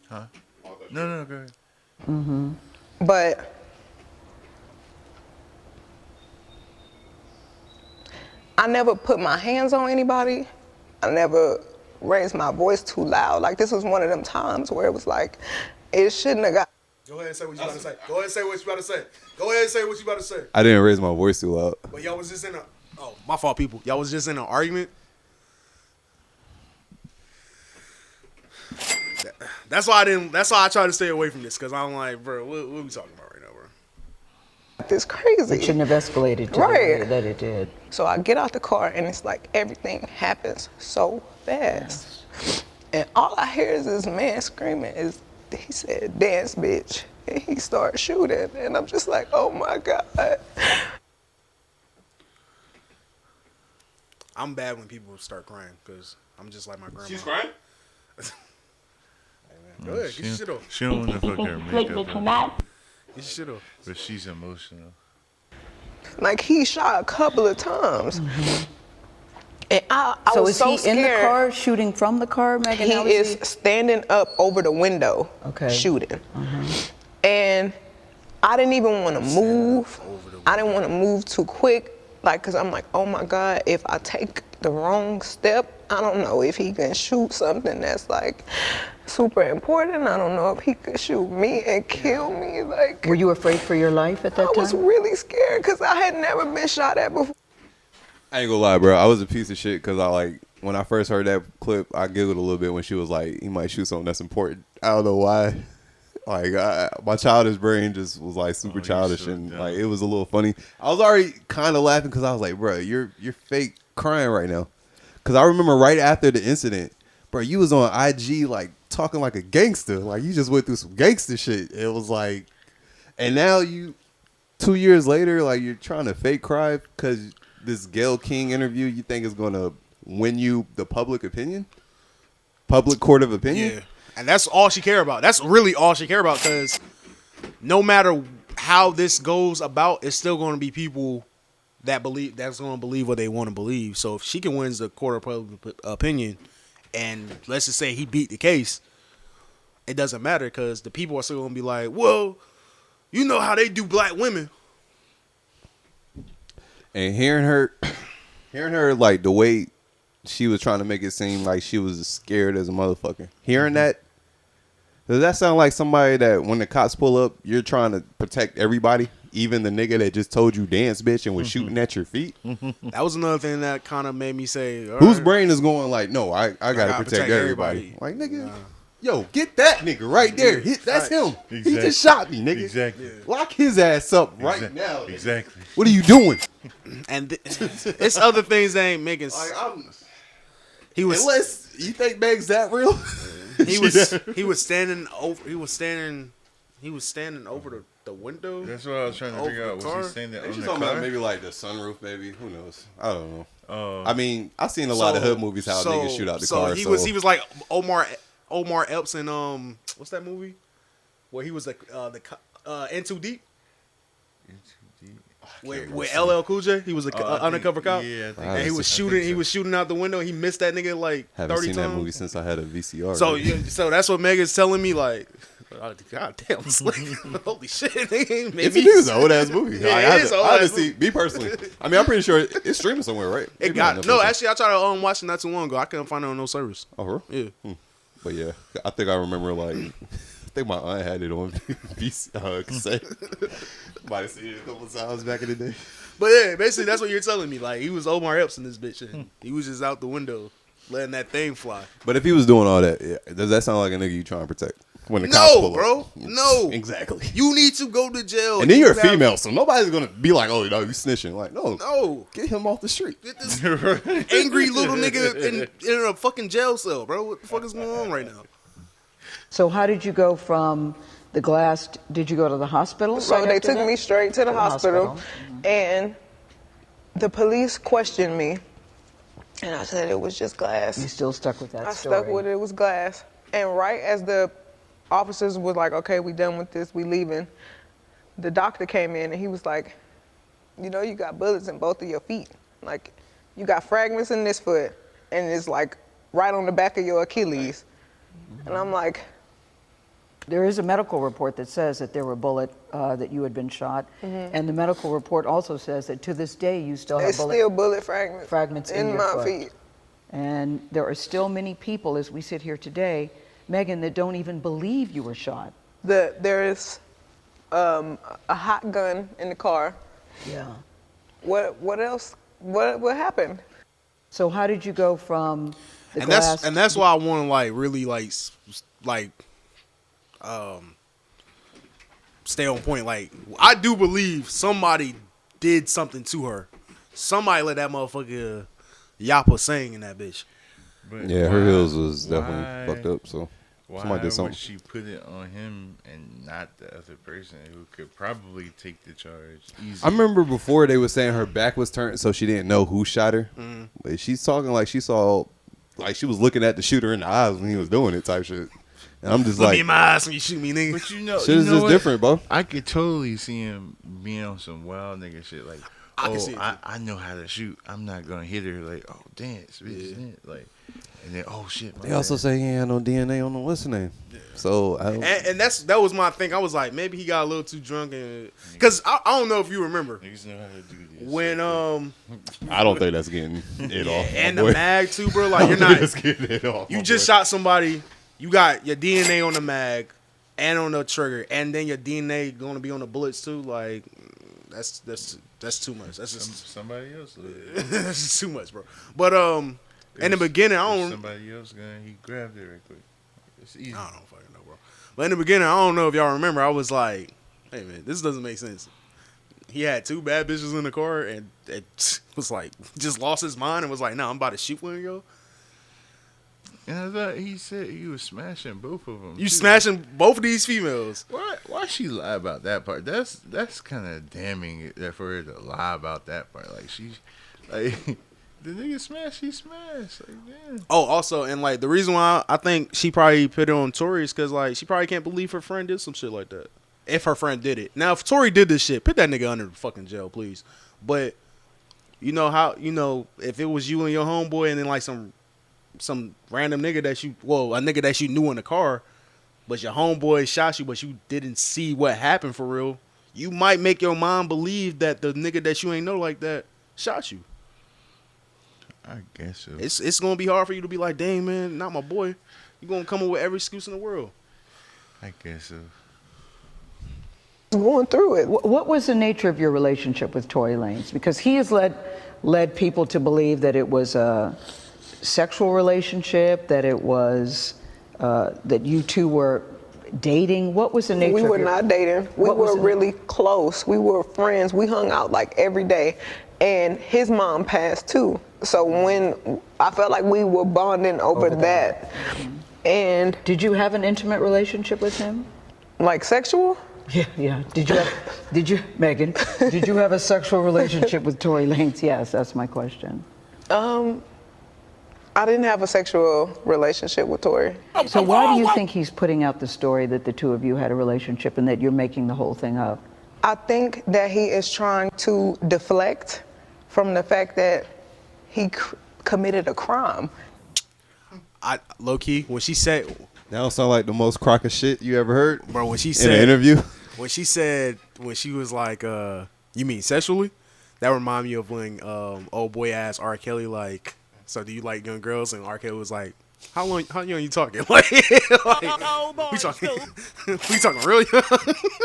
Huh? No, go ahead. But I never put my hands on anybody. I never raised my voice too loud. Like, this was one of them times where it was like, it shouldn't have got. Go ahead and say what you about to say. Go ahead and say what you about to say. Go ahead and say what you about to say. I didn't raise my voice too loud. But y'all was just in a. Oh, my fault, people. Y'all was just in an argument. That's why I didn't. That's why I try to stay away from this, because I'm like, bro, what we talking about right now, bro? It's crazy. It shouldn't have escalated to the way that it did. So I get out the car and it's like everything happens so fast. And all I hear is this man screaming. He said, "Dance, bitch." And he started shooting. And I'm just like, oh my God. I'm bad when people start crying, because I'm just like my grandma. She's crying? Go ahead, get your shit off. She don't want to fuck her makeup up. Get your shit off. But she's emotional. Like, he shot a couple of times. And I So was is so he scared. in the car, shooting from the car, Megan? He How is standing up over the window, Okay. shooting. And I didn't even want to move. I didn't want to move too quick, like, because I'm like, oh my God, if I take the wrong step, I don't know if he can shoot something that's like super important. I don't know if he could shoot me and kill me. Like, Were you afraid for your life at that time? I was really scared because I had never been shot at before. I ain't gonna lie, bro. I was a piece of shit because when I first heard that clip, I giggled a little bit when she was like, he might shoot something that's important. I don't know why. Like, my childish brain just was like super childish, and like it was a little funny. I was already kind of laughing because I was like, bro, you're fake crying right now. Because I remember right after the incident, bro, you was on IG like talking like a gangster. Like, you just went through some gangster shit. It was like, and now 2 years later, like, you're trying to fake cry because this Gayle King interview you think is going to win you the public court of opinion? Yeah. And that's all she care about. That's really all she care about, because no matter how this goes about, it's still going to be people that's going to believe what they want to believe. So if she can win the court of public opinion, and let's just say he beat the case, it doesn't matter, because the people are still going to be like, well, you know how they do black women. And hearing her like the way she was trying to make it seem like she was scared as a motherfucker. Hearing that, does that sound like somebody that when the cops pull up, you're trying to protect everybody, even the nigga that just told you dance, bitch, and was shooting at your feet? That was another thing that kind of made me say, all Whose right, brain is going like, no, I gotta protect everybody. Like, nigga, yo, get that nigga right there. That's him. He just shot me, nigga. Exactly. Lock his ass up right now. Exactly. What are you doing? And it's other things that ain't making sense. Unless you think Meg's that real. He was standing over the window. That's what I was trying to figure out. Was he standing on the car? Maybe like the sunroof, maybe. Who knows? I don't know. I mean, I've seen a lot of hood movies how niggas shoot out the car. He was like Omar Epps in what's that movie? Where he was the In Too Deep. With LL Cool J, he was an undercover cop. Yeah, and he was shooting out the window. He missed that nigga like 30 times. Haven't seen that movie since I had a VCR. So that's what Megan's telling me. Like, God damn, Slick. Holy shit, It's an old ass movie. Yeah, it is old ass movie. Me personally, I mean, I'm pretty sure it's streaming somewhere, right? It got no. Actually, I tried to watch it not too long ago. I couldn't find it on no service. Oh, really? Yeah. But yeah, I think I remember like. I think my aunt had it on cassette. Might have seen it a couple times back in the day. But yeah, basically that's what you're telling me. Like, he was Omar Epps in this bitch, and he was just out the window letting that thing fly. But if he was doing all that, yeah, does that sound like a nigga you trying to protect? When the cops pull bro. Up? No. Exactly. You need to go to jail. And then you're a female, so nobody's gonna be like, "Oh, no, you snitching." Like, no, get him off the street. Get this angry little nigga in a fucking jail cell, bro. What the fuck is going on right now? So how did you go from the glass? Did you go to the hospital? So they took me straight to the hospital, and the police questioned me, and I said it was just glass. You still stuck with that story? I stuck with it. It was glass. And right as the officers was like, "Okay, we done with this. We leaving," the doctor came in and he was like, "You know, you got bullets in both of your feet. Like, you got fragments in this foot, and it's like right on the back of your Achilles." And I'm like, There is a medical report that says that there were that you had been shot, and the medical report also says that to this day you still have There's still bullet fragments in your my foot. feet. And there are still many people, as we sit here today, Megan, that don't even believe you were shot. There is a hot gun in the car. Yeah. What else? What happened? So how did you go from the and glass? that's why I want to like really stay on point. Like, I do believe somebody did something to her. Somebody let that motherfucker Yappa sing in that bitch. But Yeah, her heels was definitely fucked up. So somebody did something. Would she put it on him and not the other person who could probably take the charge easily? I remember before they were saying her back was turned, so she didn't know who shot her. Mm-hmm. But she's talking like she saw, like she was looking at the shooter in the eyes when he was doing it, type shit. And I'm just Look like, me in my eyes when you shoot me, nigga. But you know, shit is just different, bro. I could totally see him being on some wild nigga shit. Like, I know how to shoot. I'm not gonna hit her. Like, oh, dance, bitch, dance. Like, and then, oh shit. They also say he ain't had no DNA on the what's the name. Yeah. So and that was my thing. I was like, maybe he got a little too drunk, and because I don't know if you remember niggas know how to do this. When I don't think that's getting it off. And the mag too, bro. Like, you're not just getting it off. You just shot somebody. You got your DNA on the mag and on the trigger, and then your DNA going to be on the bullets too. Like, that's too much. That's just somebody else. That's just too much, bro. But in the beginning, I don't. Somebody else he grabbed it right quick. It's easy. I don't fucking know, bro. But in the beginning, I don't know if y'all remember. I was like, hey man, this doesn't make sense. He had two bad bitches in the car, and it was like just lost his mind and was like, "No, I'm about to shoot one of y'all." And I thought he said he was smashing both of them. You smashing both of these females. Why she lie about that part? That's kind of damning for her to lie about that part. Like, the nigga smashed, he smashed. Like, damn. Oh, also, and like the reason why I think she probably put it on Tori is because like she probably can't believe her friend did some shit like that. If her friend did it. Now, if Tori did this shit, put that nigga under the fucking jail, please. But you know how, if it was you and your homeboy and then like some random nigga a nigga that you knew in the car, but your homeboy shot you, but you didn't see what happened for real, you might make your mom believe that the nigga that you ain't know like that shot you. I guess so. It's gonna be hard for you to be like, dang man, not my boy. You gonna come up with every excuse in the world. I guess so. Going through it. What was the nature of your relationship with Tory Lanez? Because he has led people to believe that it was a sexual relationship, that it was that you two were dating. What was the nature? We were not dating. We were really close. We were friends. We hung out like every day. And his mom passed too. So when I felt like we were bonding over that. And did you have an intimate relationship with him? Like sexual? Yeah. Did you, Megan? Did you have a sexual relationship with Tory Lanez? Yes, that's my question. I didn't have a sexual relationship with Tory. So why do you think he's putting out the story that the two of you had a relationship and that you're making the whole thing up? I think that he is trying to deflect from the fact that he committed a crime. Low key, when she said, that don't sound like the most crock of shit you ever heard, bro. When she said in an interview, when she was like, "You mean sexually?" That reminded me of when old boy asked R. Kelly like, "So do you like young girls?" And R. Kelly was like, How young you talking? Like we talking real young?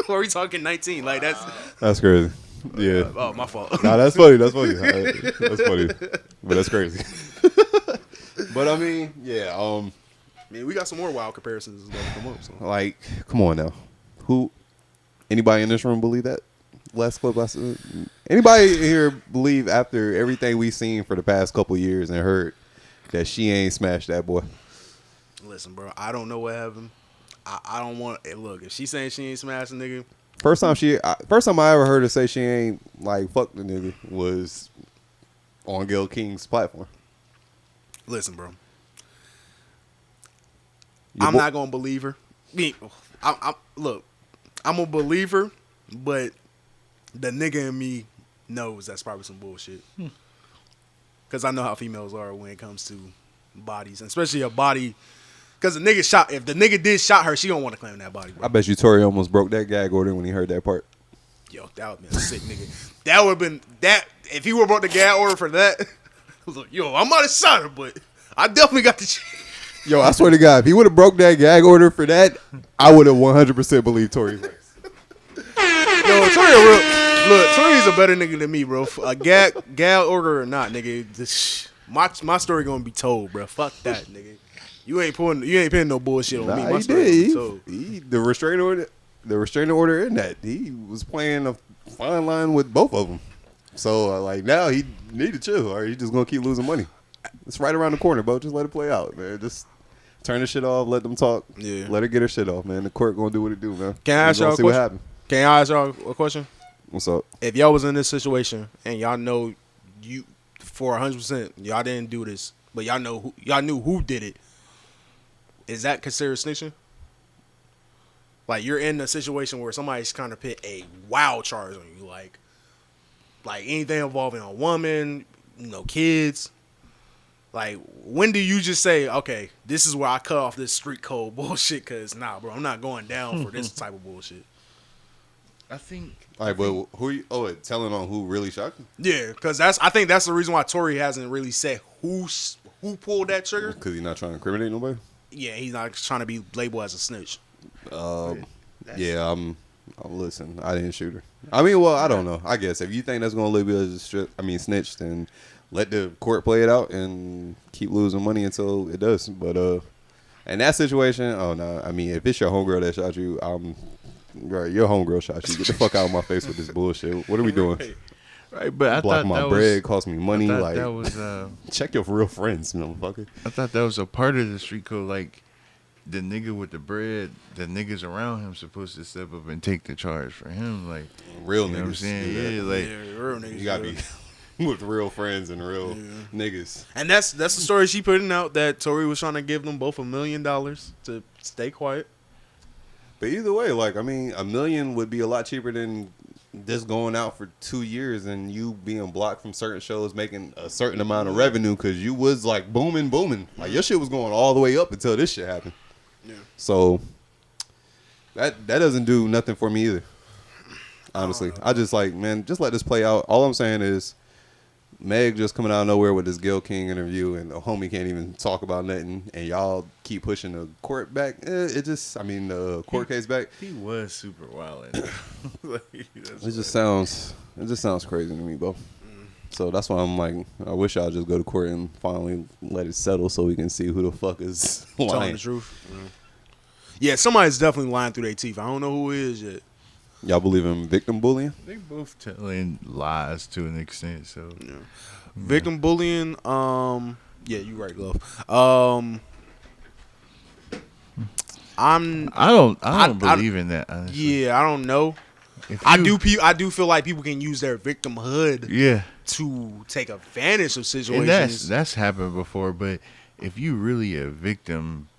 Or are we talking 19? Like that's crazy. Yeah. Oh, my fault. Nah, that's funny. That's funny. That's funny. But that's crazy. But I mean, yeah. Man, we got some more wild comparisons that come up. So. Like, come on now. Anybody in this room believe that? Last clip I said. Anybody here believe after everything we've seen for the past couple years and heard that she ain't smashed that boy? Listen, bro, I don't know what happened. I don't want. Look, if she's saying she ain't smashed a nigga. First time I ever heard her say she ain't like fuck the nigga was on Gayle King's platform. Listen, bro. I'm not gonna believe her. Look, I'm a believer, but the nigga in me knows that's probably some bullshit. Because I know how females are when it comes to bodies, and especially a body Because the nigga shot. If the nigga did shot her, she don't want to claim that body. Bro. I bet you Tory almost broke that gag order when he heard that part. Yo, that would have been a sick nigga. That would have been that. If he would have brought the gag order for that, I was like, yo, I might have shot her, but I definitely got the. Yo, I swear to God, if he would have broke that gag order for that, I would have 100% believed Tory. Yo, Tory's a better nigga than me, bro. A gag order or not, nigga. My story gonna be told, bro. Fuck that, nigga. You ain't putting no bullshit on me. My story gonna be told. The restraining order in that he was playing a fine line with both of them. So like now he need to chill, or he just gonna keep losing money. It's right around the corner, bro. Just let it play out, man. Just turn the shit off. Let them talk. Yeah. Let her get her shit off, man. The court gonna do what it do, man. Can I ask y'all a see question? what happens. Can I ask y'all a question? What's up? If y'all was in this situation and y'all know you for 100%, y'all didn't do this, but y'all knew who did it. Is that considered snitching? Like you're in a situation where somebody's trying to put a wild charge on you, like anything involving a woman, kids. Like, when do you just say, okay, this is where I cut off this street code bullshit? Because nah, bro, I'm not going down for this type of bullshit. I think. All right, but who? Telling on who really shot you? Yeah, because I think that's the reason why Tory hasn't really said who pulled that trigger. Because he's not trying to incriminate nobody. Yeah, he's not trying to be labeled as a snitch. Yeah, listen, I didn't shoot her. I mean, well, I don't know. I guess if you think that's gonna label you as a snitch, then let the court play it out and keep losing money until it does. But in that situation, oh no. I mean, if it's your homegirl that shot you, right, your homegirl shot you. Get the fuck out of my face with this bullshit. What are we doing? Right, but I block thought my that bread, was, cost me money. I thought Like that was check your real friends, motherfucker. I thought that was a part of the street code. Like the nigga with the bread, the niggas around him supposed to step up and take the charge for him. Like real niggas. Know what I'm saying? Yeah, like real niggas. You gotta be with real friends and real niggas. And that's the story she putting out, that Tory was trying to give them both $1 million to stay quiet. But either way, like, I mean, $1 million would be a lot cheaper than this going out for 2 years and you being blocked from certain shows, making a certain amount of revenue because you was like booming. Like your shit was going all the way up until this shit happened. Yeah. So that doesn't do nothing for me either. Honestly, I just like, man, just let this play out. All I'm saying is, Meg just coming out of nowhere with this Gayle King interview, and the homie can't even talk about nothing, and y'all keep pushing the court back. The court case back. He was super wild. It just sounds crazy to me, bro. So that's why I'm like, I wish y'all just go to court and finally let it settle so we can see who the fuck is lying. Telling the truth. Yeah, somebody's definitely lying through their teeth. I don't know who it is yet. Y'all believe in victim bullying? They both telling lies to an extent. So victim bullying. Yeah, you right, Glove. I don't believe in that. Honestly. Yeah, I don't know. I do feel like people can use their victimhood. To take advantage of situations. And that's happened before. But if you really a victim,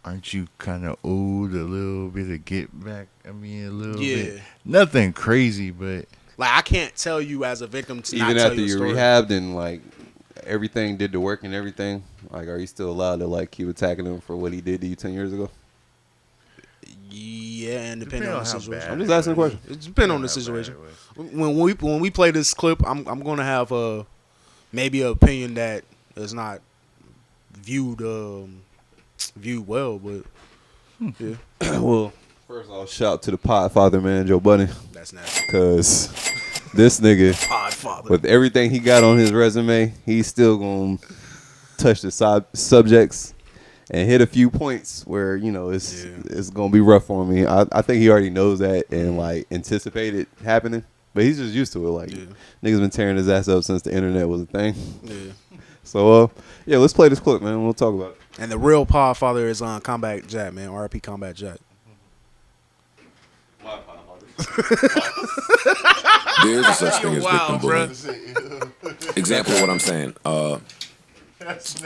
aren't you kind of owed a little bit of get back? I mean, a little bit. Nothing crazy, but like I can't tell you as a victim to even not after you're rehabbed and like everything did the work and everything. Like, are you still allowed to like keep attacking him for what he did to you 10 years ago? Yeah, and depending on the situation. I'm just asking a question. It depends on the situation. When we play this clip, I'm gonna have maybe an opinion that is not viewed well, but yeah. Well, first off, shout to the Podfather, man, Joe Budden. That's nasty. Because this nigga, Podfather, with everything he got on his resume, he's still gonna touch the subjects and hit a few points where it's gonna be rough on me. I think he already knows that and like anticipated happening, but he's just used to it. Like niggas been tearing his ass up since the internet was a thing. Yeah. So let's play this clip, man. We'll talk about it. And the real Podfather is on Combat Jack, man. R.I.P. Combat Jack. There's a such thing as victim bullying. Example of what I'm saying.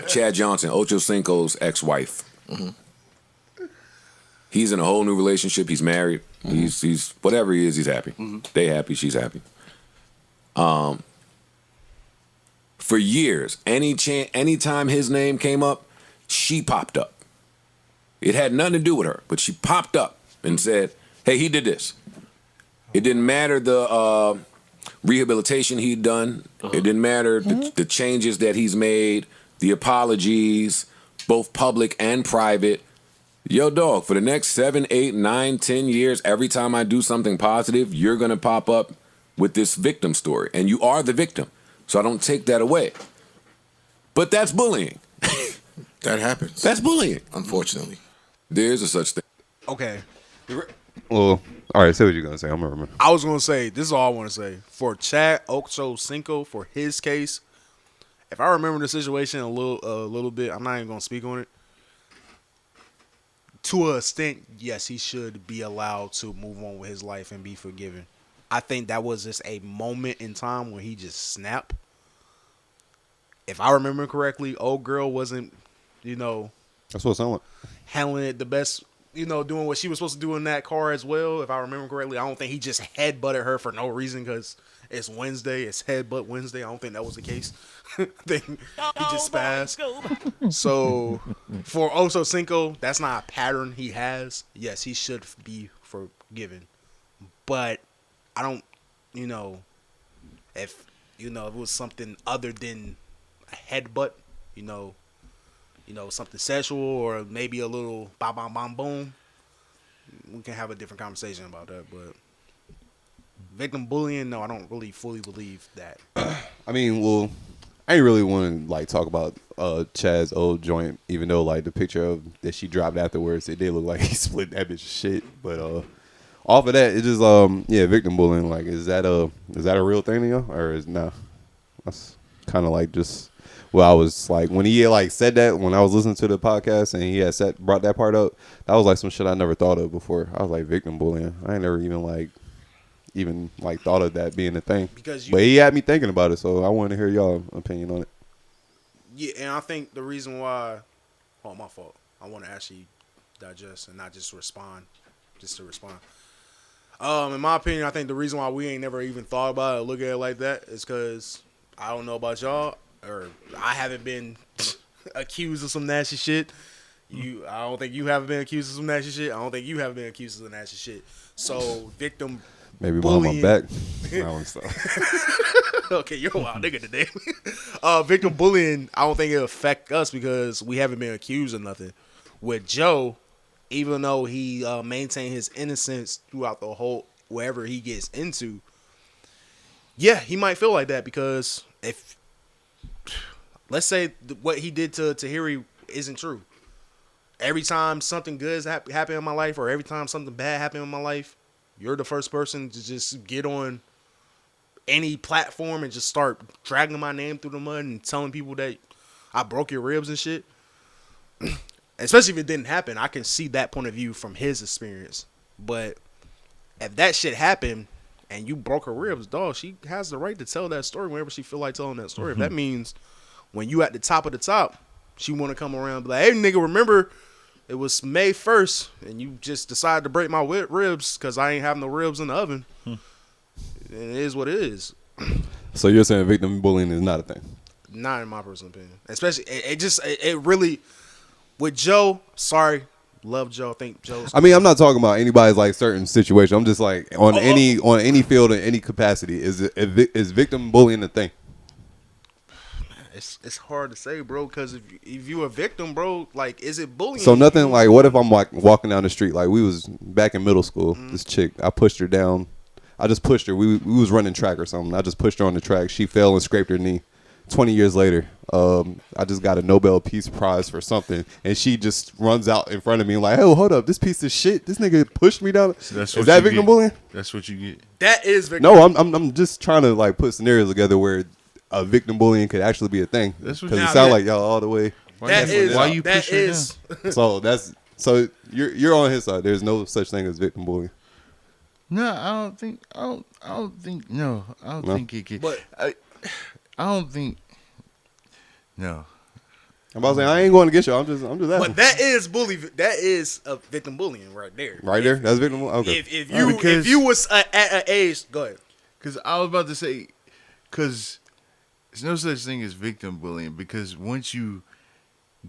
Chad Johnson, Ocho Cinco's ex-wife. Mm-hmm. He's in a whole new relationship. He's married. Mm-hmm. He's whatever he is, he's happy. Mm-hmm. They happy, she's happy. For years, anytime his name came up, she popped up. It had nothing to do with her, but she popped up and said, hey, he did this. It didn't matter the rehabilitation he'd done. It didn't matter the changes that he's made, the apologies, both public and private. Yo, dog, for the next 7, 8, 9, 10 years, every time I do something positive, you're going to pop up with this victim story. And you are the victim. So I don't take that away. But that's bullying. That happens. That's bullying. Unfortunately. There is a such thing. Okay. Well, all right, say what you're going to say. I'm going to remember. I was going to say, this is all I want to say. For Chad Ochocinco, for his case, if I remember the situation a little bit, I'm not even going to speak on it. To an extent, yes, he should be allowed to move on with his life and be forgiven. I think that was just a moment in time where he just snapped. If I remember correctly, old girl wasn't, that's what it sounded like. Handling it the best, doing what she was supposed to do in that car as well. If I remember correctly, I don't think he just headbutted her for no reason because it's Wednesday. It's headbutt Wednesday. I don't think that was the case. I think he just spazzed. So for Ochocinco, that's not a pattern he has. Yes, he should be forgiven. But I don't, if it was something other than a headbutt, something sexual or maybe a little ba bam bam boom, we can have a different conversation about that. But victim bullying, no, I don't really fully believe that. I mean, well, I ain't really want to talk about Chad's old joint, even though the picture that she dropped afterwards, it did look like he split that bitch shit. But off of that, it just victim bullying. Is that a real thing to you, or is nah? That's kind of just. Well, I was when he said that when I was listening to the podcast and he had brought that part up, that was some shit I never thought of before. I was victim bullying. I ain't never even thought of that being a thing. But he had me thinking about it, so I wanted to hear y'all opinion on it. Yeah, and I think the reason why, my fault. I want to actually digest and not just respond, just to respond. In my opinion, I think the reason why we ain't never even thought about it or look at it like that is because I don't know about y'all, or I haven't been accused of some nasty shit. I don't think you haven't been accused of some nasty shit. I don't think you haven't been accused of some nasty shit. So victim maybe bullying. behind my back. Okay, you're a wild nigga today. Victim bullying, I don't think it'll affect us because we haven't been accused of nothing. With Joe, even though he maintained his innocence throughout the whole wherever he gets into, yeah, he might feel like that because if let's say what he did to Tahiri isn't true. Every time something good happen in my life or every time something bad happen in my life, you're the first person to just get on any platform and just start dragging my name through the mud and telling people that I broke your ribs and shit. Especially if it didn't happen. I can see that point of view from his experience. But if that shit happened and you broke her ribs, dog, she has the right to tell that story whenever she feel like telling that story. If that means when you at the top of the top, she want to come around and be like, hey, nigga, remember it was May 1st and you just decided to break my ribs because I ain't have no ribs in the oven. It is what it is. So you're saying victim bullying is not a thing? Not in my personal opinion. Especially, it really, with Joe, sorry, love Joe, I think Joe's. I mean, I'm not talking about anybody's certain situation. I'm just on any field in any capacity. Is victim bullying a thing? It's hard to say, bro, because if you a victim, bro, is it bullying? So nothing what if I'm walking down the street, we was back in middle school, this chick, I pushed her down. I just pushed her. We was running track or something. I just pushed her on the track. She fell and scraped her knee. 20 years later, I just got a Nobel Peace Prize for something, and she just runs out in front of me like, "Oh, hold up, this piece of shit, this nigga pushed me down." So is that victim bullying? That's what you get. That is victim. No, I'm just trying to put scenarios together where a victim bullying could actually be a thing. Because it sounds like y'all all the way. Why you push her down? So you're on his side. There's no such thing as victim bullying. No, I don't think it could. But I don't think. No. I'm about to say I ain't going to get you. I'm just asking. But that is a victim bullying right there. Right there. That's victim bullying. Okay. If you was at an age, go ahead. Because I was about to say, because there's no such thing as victim bullying. Because once you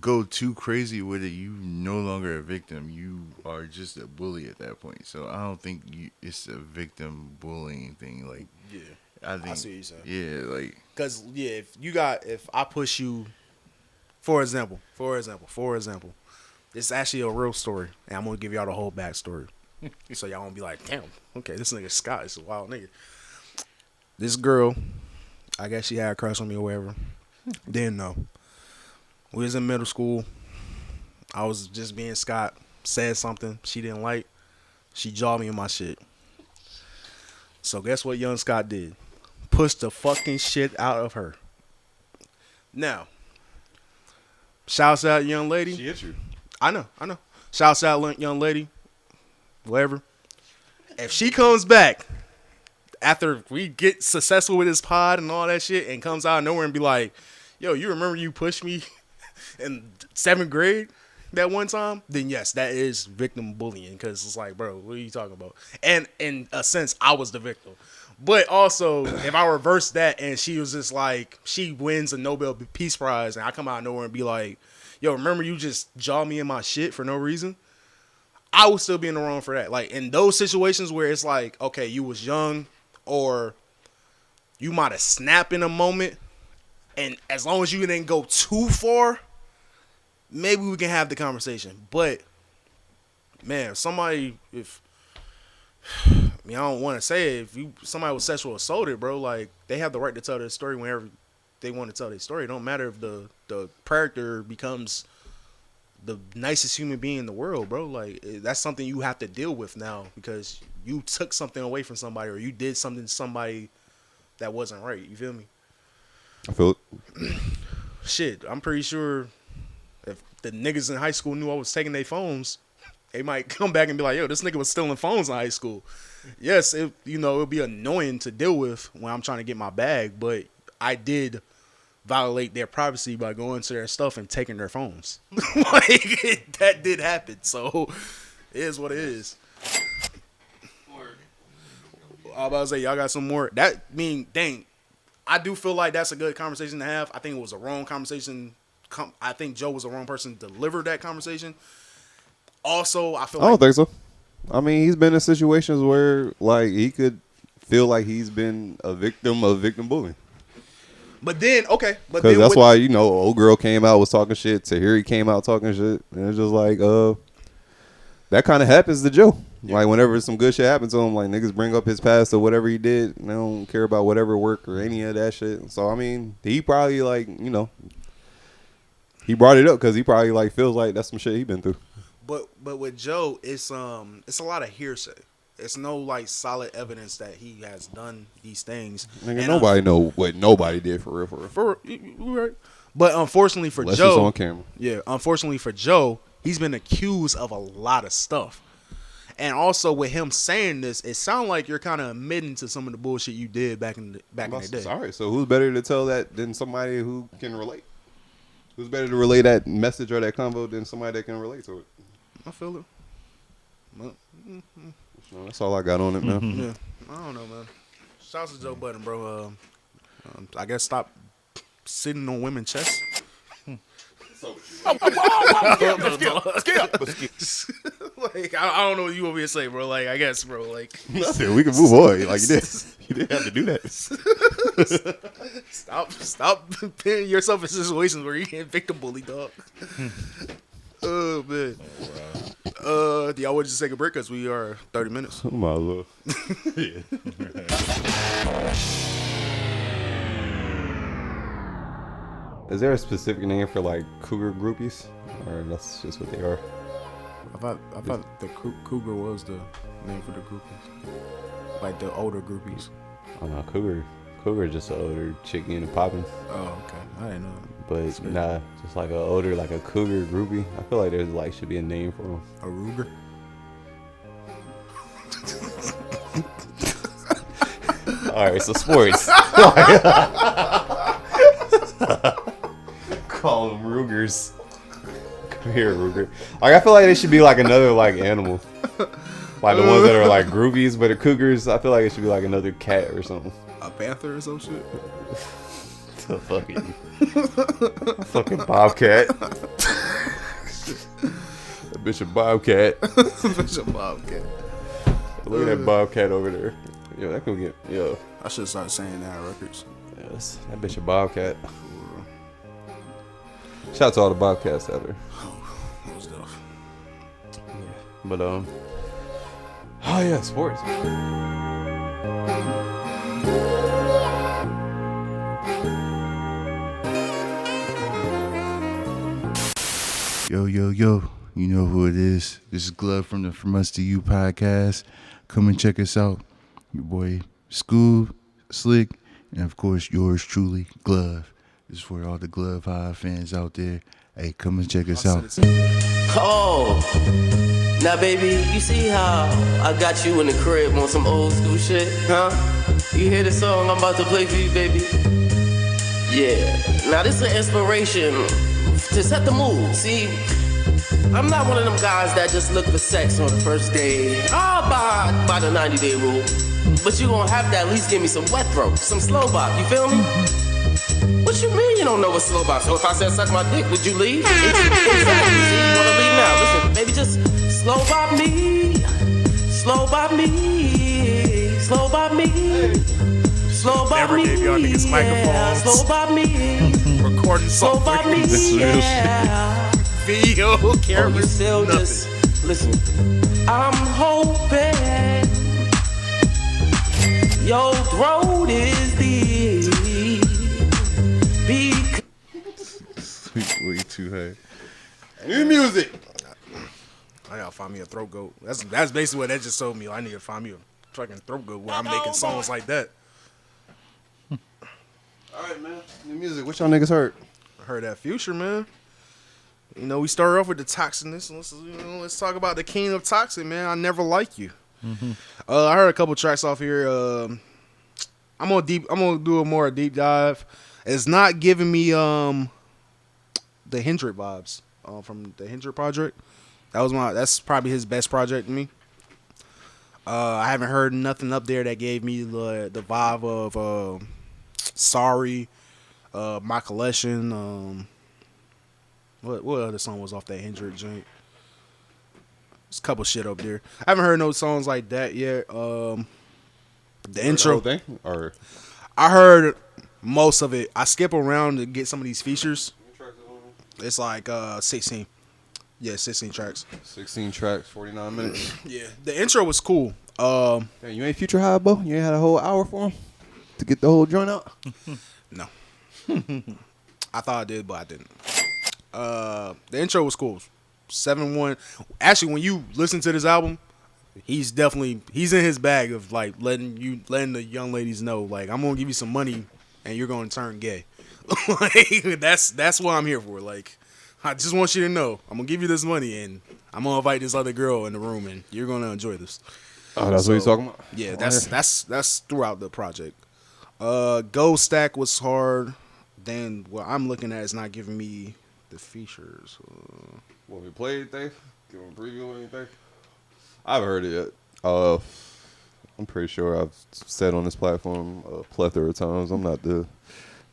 go too crazy with it, you no longer a victim. You are just a bully at that point. So I don't think it's a victim bullying thing. Like, Yeah, I think. I see what you're saying. Yeah, like, because if I push you, for example, it's actually a real story, and I'm gonna give y'all the whole backstory, so y'all won't be like, damn, okay, this nigga Scott is a wild nigga. This girl, I guess she had a crush on me or whatever. Didn't know. We was in middle school. I was just being Scott. Said something she didn't like. She jawed me in my shit. So guess what young Scott did? Pushed the fucking shit out of her. Now, shouts out young lady. She hit you. I know. Shouts out young lady. Whatever. If she comes back after we get successful with this pod and all that shit and comes out of nowhere and be like, yo, you remember you pushed me in 7th grade that one time? Then yes, that is victim bullying, because it's like, bro, what are you talking about? And in a sense, I was the victim. But also, if I reverse that and she was just like, she wins a Nobel Peace Prize and I come out of nowhere and be like, yo, remember you just jawed me in my shit for no reason? I would still be in the wrong for that. Like, in those situations where it's like, okay, you was young or you might have snapped in a moment, and as long as you didn't go too far, maybe we can have the conversation. But, man, I don't want to say it. If somebody was sexual assaulted, bro, like, they have the right to tell their story whenever they want to tell their story. It don't matter if the predator becomes the nicest human being in the world, bro. Like, that's something you have to deal with now because you took something away from somebody or you did something to somebody that wasn't right. You feel me? I feel it. Shit, I'm pretty sure if the niggas in high school knew I was taking their phones, they might come back and be like, yo, this nigga was stealing phones in high school. Yes, it'll be annoying to deal with when I'm trying to get my bag, but I did violate their privacy by going to their stuff and taking their phones. Like, that did happen, so it is what it is. I was about to say, y'all got some more. Dang, I do feel like that's a good conversation to have. I think it was a wrong conversation. I think Joe was the wrong person to deliver that conversation. Also, I don't think so. I mean, he's been in situations where, like, he could feel like he's been a victim of victim bullying. But then, okay. Because that's why, old girl came out, was talking shit. Tahiri came out talking shit. And it's just like, that kind of happens to Joe. Yeah. Like, whenever some good shit happens to him, like, niggas bring up his past or whatever he did. And they don't care about whatever work or any of that shit. So, I mean, he probably, like, he brought it up because he probably, like, feels like that's some shit he been through. But with Joe, it's a lot of hearsay. It's no, like, solid evidence that he has done these things. Nigga, nobody know what nobody did for real. Right. But unfortunately for Unless Joe, it's on camera. Yeah, unfortunately for Joe, he's been accused of a lot of stuff. And also with him saying this, it sounds like you're kind of admitting to some of the bullshit you did back in the day. All right, so who's better to tell that than somebody who can relate? Who's better to relay that message or that convo than somebody that can relate to it? I feel it. That's all I got on it, man. Yeah, I don't know, man. Shouts to Joe Budden, bro. I guess stop sitting on women's chests. Skip. Like, I don't know what you want me to say, bro. Like, I guess, bro. Like, nothing. We can move on. Like, you didn't have to do that. Stop putting yourself in situations where you get victim bully, dog. Oh man. Do y'all want to just take a break because we are 30 minutes? Might as well. Yeah. Is there a specific name for, like, cougar groupies, or that's just what they are? I thought the cougar was the name for the groupies, like the older groupies. Oh no, cougar is just an older chick getting popping. Oh, okay, I didn't know. But nah, just like a cougar groupie. I feel like there's like should be a name for them. A Ruger. All right, so sports. Call them Rugers. Come here, Ruger. Like, I feel like they should be like another like animal. Like the ones that are like groupies, but the cougars, I feel like it should be like another cat or something. A panther or some shit. fucking bobcat. That bitch a bobcat. Bitch a bobcat. Look at that bobcat over there. Yo, that could get yo. I should start saying that on records. Yes, that bitch a bobcat. Shout out to all the bobcats out there. That was dope. But oh yeah, sports. Yo, you know who it is. This is Glove from the From Us to You podcast. Come and check us out. Your boy Scoob, Slick, and of course yours truly, Glove. This is for all the Glove High fans out there. Hey, come and check us out. Oh, now baby, you see how I got you in the crib on some old school shit, huh? You hear the song I'm about to play for you, baby? Yeah, now this is an inspiration to set the mood. See, I'm not one of them guys that just look for sex on the first day. I'll abide by the 90-day rule, but you gonna have to at least give me some wet throat, some slow bop, you feel me? What you mean you don't know what slow bop? So if I said suck my dick, would you leave? Exactly, see, you wanna leave now. Listen, baby, just slow bop me, slow bop me, slow bop me, slow bop Never me, gave y'all niggas microphones. slow bop me, Recording slow software. bop me, yeah. Video camera. You still just listen. I'm hoping your throat is deep. Way too high. New music. I gotta find me a throat goat. That's basically what that just told me. I need to find me a fucking throat goat where I'm making songs like that. All right, man. New music. What y'all niggas heard? I heard that Future, man. You know, we started off with the toxicness. Let's talk about the king of toxic, man. I Never Like You. Mm-hmm. I heard a couple tracks off here. I'm gonna do a more deep dive. It's not giving me the Hendrick vibes from the Hendrick project. That's probably his best project to me. I haven't heard nothing up there that gave me the vibe of Sorry, My Collection. What other song was off that Hendrick joint? There's a couple shit up there. I haven't heard no songs like that yet. The intro thing, or I heard most of it. I skip around to get some of these features. It's like 16. Yeah, 16 tracks. 16 tracks, 49 minutes. Yeah, the intro was cool. Damn, you ain't Future High, Bo? You ain't had a whole hour for him to get the whole joint out? No. I thought I did, but I didn't. The intro was cool. 7-1. Actually, when you listen to this album, he's in his bag of like letting the young ladies know, like, I'm gonna give you some money and you're gonna turn gay. Like, that's what I'm here for. Like, I just want you to know, I'm gonna give you this money and I'm gonna invite this other girl in the room and you're gonna enjoy this. Oh, that's what he's talking about? Yeah, that's throughout the project. Gold Stack was hard. Then what I'm looking at is not giving me the features. What, we played anything? Give him a preview or anything? I haven't heard it yet. I'm pretty sure I've said on this platform a plethora of times, I'm not the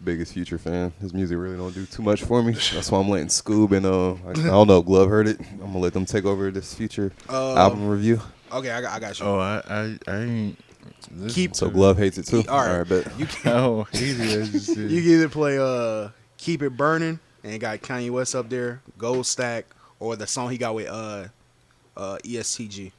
biggest Future fan. His music really don't do too much for me. That's why I'm letting Scoob and I don't know if Glove heard it. I'm gonna let them take over this Future album review. Okay, I got you. Oh, I ain't. So Glove hates it too. All right, bet. You Oh, easy as you said. You can either play "Keep It Burning" and got Kanye West up there, "Gold Stack," or the song he got with ESTG.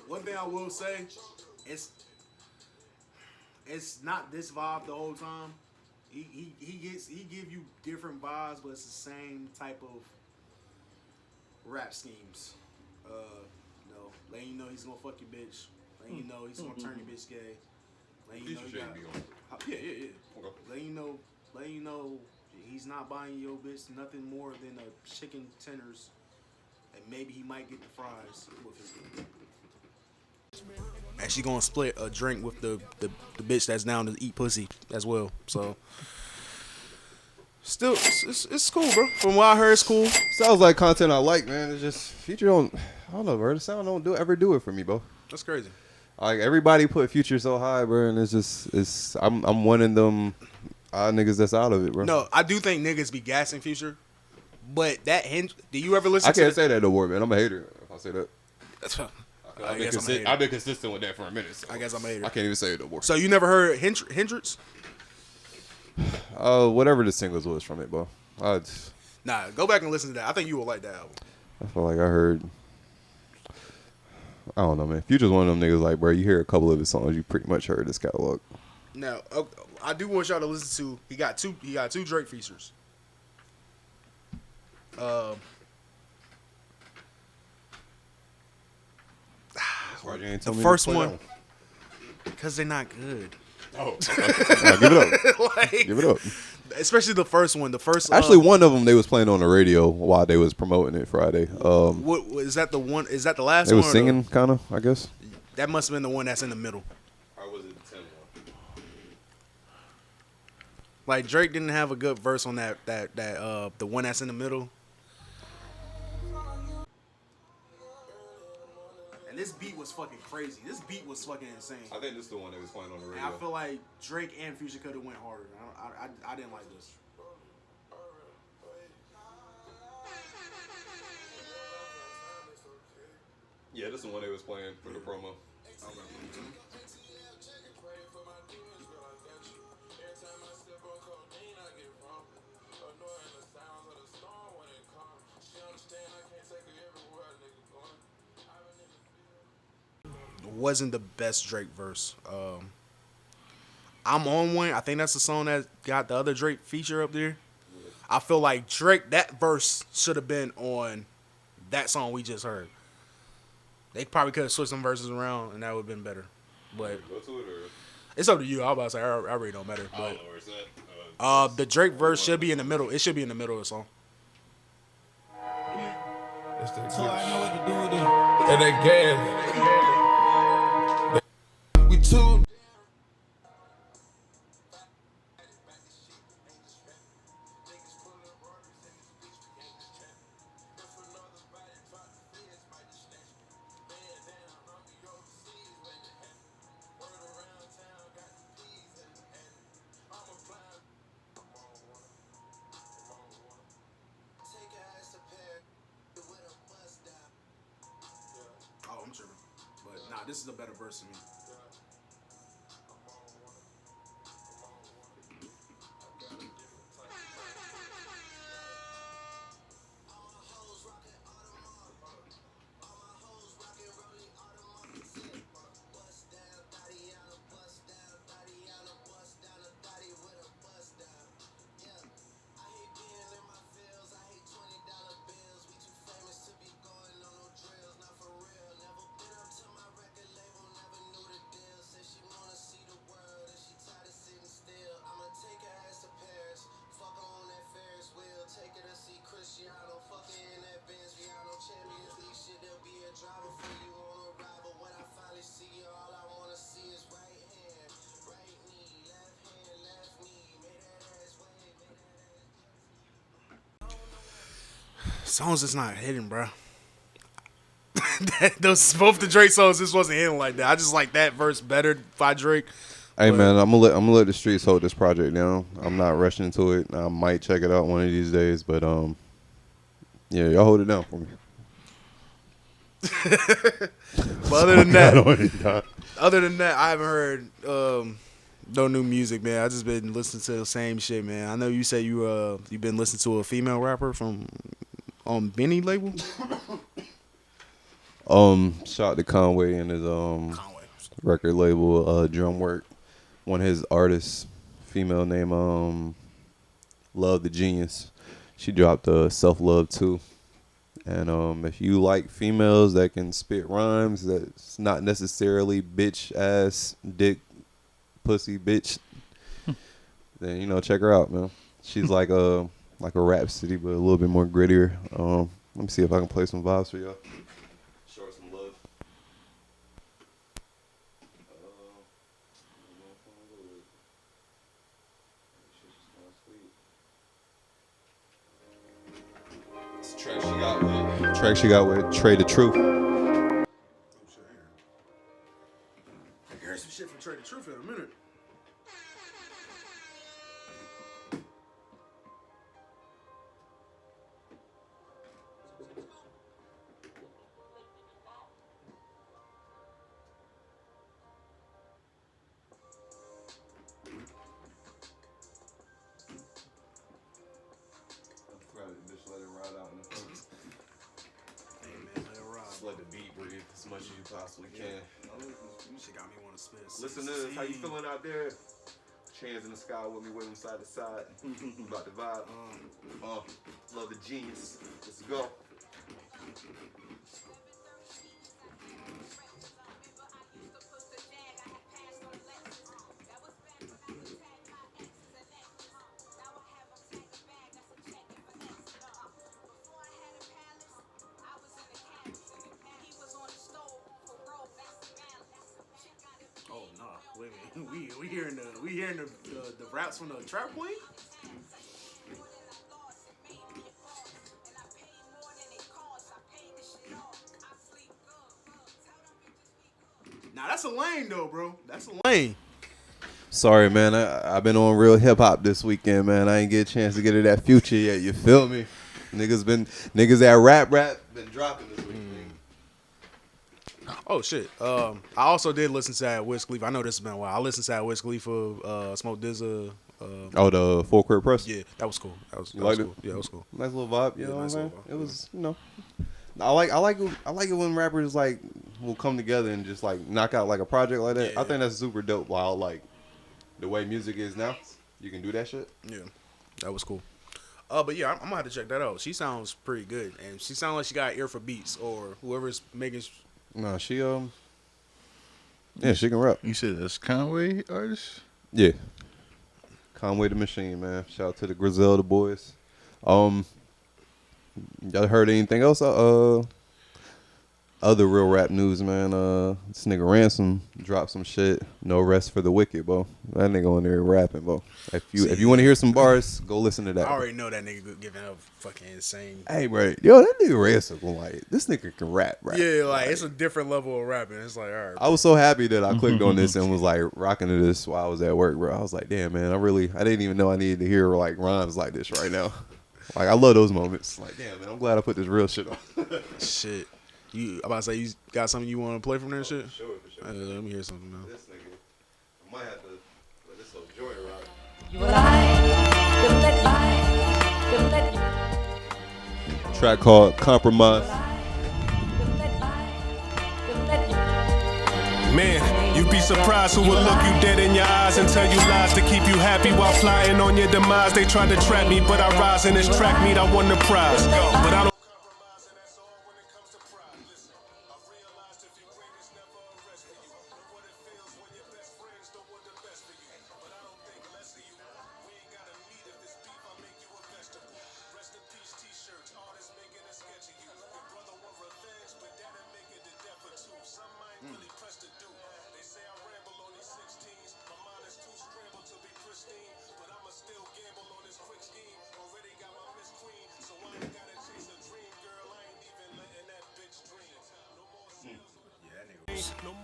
One thing I will say, it's not this vibe the whole time. He give you different vibes, but it's the same type of rap schemes. You know, letting you know he's gonna fuck your bitch. Letting you know he's gonna turn your bitch gay. Letting you know he got, yeah. Letting you know he's not buying your bitch nothing more than a chicken tenders, and maybe he might get the fries with his. And she gonna split a drink with the bitch that's down to eat pussy as well. So still, it's cool, bro. From what I heard, it's cool. Sounds like content I like, man. It's just Future I don't know, bro. The sound don't ever do it for me, bro. That's crazy. Like everybody put Future so high, bro, and I'm one of them niggas that's out of it, bro. No, I do think niggas be gassing Future, but that do you ever listen? I can't say that no more, man. I'm a hater if I say that. I've I've been consistent with that for a minute. So I guess I'm a hater. I can't even say it no more. So you never heard Hendrix? Whatever the singles was from it, bro. Nah, go back and listen to that. I think you will like that album. I feel like I heard. I don't know, man. Future's one of them niggas like, bro, you hear a couple of his songs, you pretty much heard his catalog. Now, I do want y'all to listen to. He got two Drake features. The first one, because they're not good. Oh, give it up. Like, give it up. Especially the first one. Actually, one of them they was playing on the radio while they was promoting it Friday. What is that? The one? Is that the last one? They was singing, kind of, I guess. That must have been the one that's in the middle. Or was it the 10 one? Like Drake didn't have a good verse on that the one that's in the middle. And this beat was fucking crazy. This beat was fucking insane. I think this is the one that was playing on the radio. And I feel like Drake and Future could have went harder. I didn't like this. Yeah, this is the one they was playing for the promo. Wasn't the best Drake verse. I'm on one. I think that's the song that got the other Drake feature up there. I feel like Drake, that verse should have been on that song we just heard. They probably could have switched some verses around and that would have been better. But go to it, or? It's up to you. I was about to say I really don't matter. But the Drake verse should be in the middle. It should be in the middle of the song. So I know what to do with it. And again. We too. Oh, I'm tripping. But nah, this is a better verse to me. Songs is not hitting, bro. Those both the Drake songs just wasn't hitting like that. I just like that verse better by Drake. Hey man, I'm gonna let the streets hold this project down. I'm not rushing into it. I might check it out one of these days, but yeah, y'all hold it down for me. But other than that, I haven't heard no new music, man. I just been listening to the same shit, man. I know you say you been listening to a female rapper from on Benny label. Shout out to Conway and his record label, Drumwork. One of his artists, female name Love the Genius. She dropped Self Love 2. And if you like females that can spit rhymes, that's not necessarily bitch ass dick pussy bitch, then check her out, man. She's like a Rhapsody, but a little bit more grittier. Let me see if I can play some vibes for y'all. Show her some love. It's a track she got with Trey the Truth. I can hear some shit from Trey the Truth in a minute. Let the beat breathe as much as you possibly can. Shit got me want to spit. Listen to this. How you feeling out there? Hands in the sky with me, waving side to side. About the vibe. Love the genius. Let's go. Oh no! Wait a minute. We hearing the raps from the Trap Queen? Nah, that's a lane though, bro. That's a lane. Sorry, man. I've been on real hip hop this weekend, man. I ain't get a chance to get to that Future yet. You feel me? Niggas that rap been dropping this week. Oh shit. I also did listen to that Wiz Khalifa. I know this has been a while. I listened to that Wiz Khalifa, Smoke DZA. The Full Court Press. Yeah, that was cool. That was liked cool. Yeah, it was cool. Nice little vibe. You know what I'm nice saying? little vibe. It was, I like it when rappers like will come together and just like knock out like a project like that. Yeah. I think that's super dope. While like the way music is now, you can do that shit. Yeah, that was cool. But yeah, I'm gonna have to check that out. She sounds pretty good, and she sounds like she got ear for beats or whoever's making. No, she yeah, she can rap. You said that's Conway artist? Yeah, Conway the Machine, man. Shout out to the Griselda boys. Y'all heard anything else? Other real rap news, man. This nigga Ransom dropped some shit. No rest for the wicked, bro. That nigga on there rapping, bro. If you want to hear some bars, go listen to that. I already know that nigga giving up fucking insane. Hey, bro, yo, that nigga Ransom, like this nigga can rap. Yeah, like it's a different level of rapping. It's like, all right. I was so happy that I clicked on this and was like rocking to this while I was at work, bro. I was like, damn, man, I didn't even know I needed to hear like rhymes like this right now. Like I love those moments. Like, damn, man, I'm glad I put this real shit on. Shit. I'm about to say, you got something you want to play from there, shit? For sure. Let me hear something now. This nigga, I might have to let this little joint rock. Track called Compromise. Man, you'd be surprised who will look you dead in your eyes and tell you lies to keep you happy while flying on your demise. They tried to trap me, but I rise in this track meet. I won the prize, but I don't.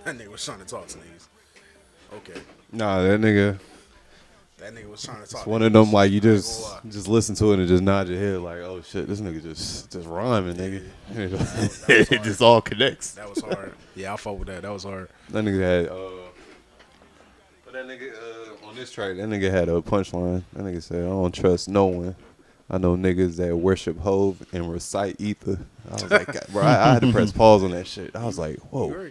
That nigga was trying to talk to niggas. Okay. Nah, that nigga was trying to talk. It's one of them like you just listen to it and just nod your head like, oh shit, this nigga just rhyming, nigga. It just all connects. That was hard. Yeah, I fought with that. That was hard. That nigga had but that nigga on this track, that nigga had a punchline. That nigga said, I don't trust no one. I know niggas that worship Hove and recite ether. I was like, bro, I had to press pause on that shit. I was like, whoa.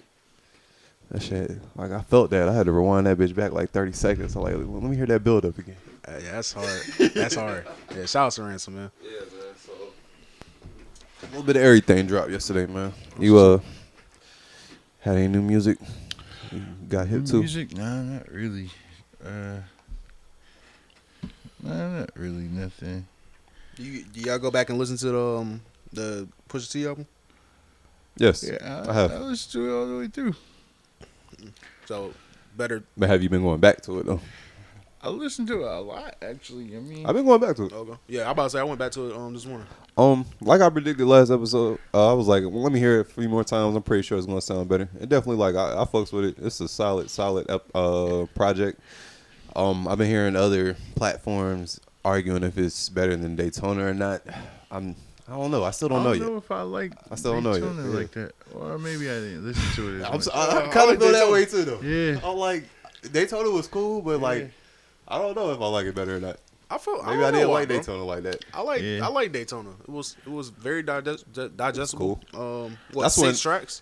That shit, like I felt that. I had to rewind that bitch back like 30 seconds. I'm like, let me hear that build up again. Yeah, that's hard. That's hard. Yeah, shout out to Ransom, man. Yeah, man. So little bit of everything dropped yesterday, man. You had any new music? You got hit too? Music? Nah, not really. Nah, not really nothing. Do y'all go back and listen to the Pusha T album? Yes, Yeah, I have. I listened to it all the way through. So better. But have you been going back to it though? I listened to it a lot, actually. I mean, I've been going back to it. Okay. Yeah, I'm about to say I went back to it this morning. Like I predicted last episode, I was like, well, let me hear it a few more times. I'm pretty sure it's gonna sound better. It definitely like I fucks with it. It's a solid project. I've been hearing other platforms arguing if it's better than Daytona or not. I don't know. I still don't know yet. I don't know if I like I still don't know yet. Daytona like that. Or maybe I didn't listen to it. I kind of feel that way too, though. Yeah. I like Daytona was cool, but like I don't know if I like it better or not. Maybe I didn't like Daytona like that. I like Daytona. It was very digestible. Cool. That's 6 tracks.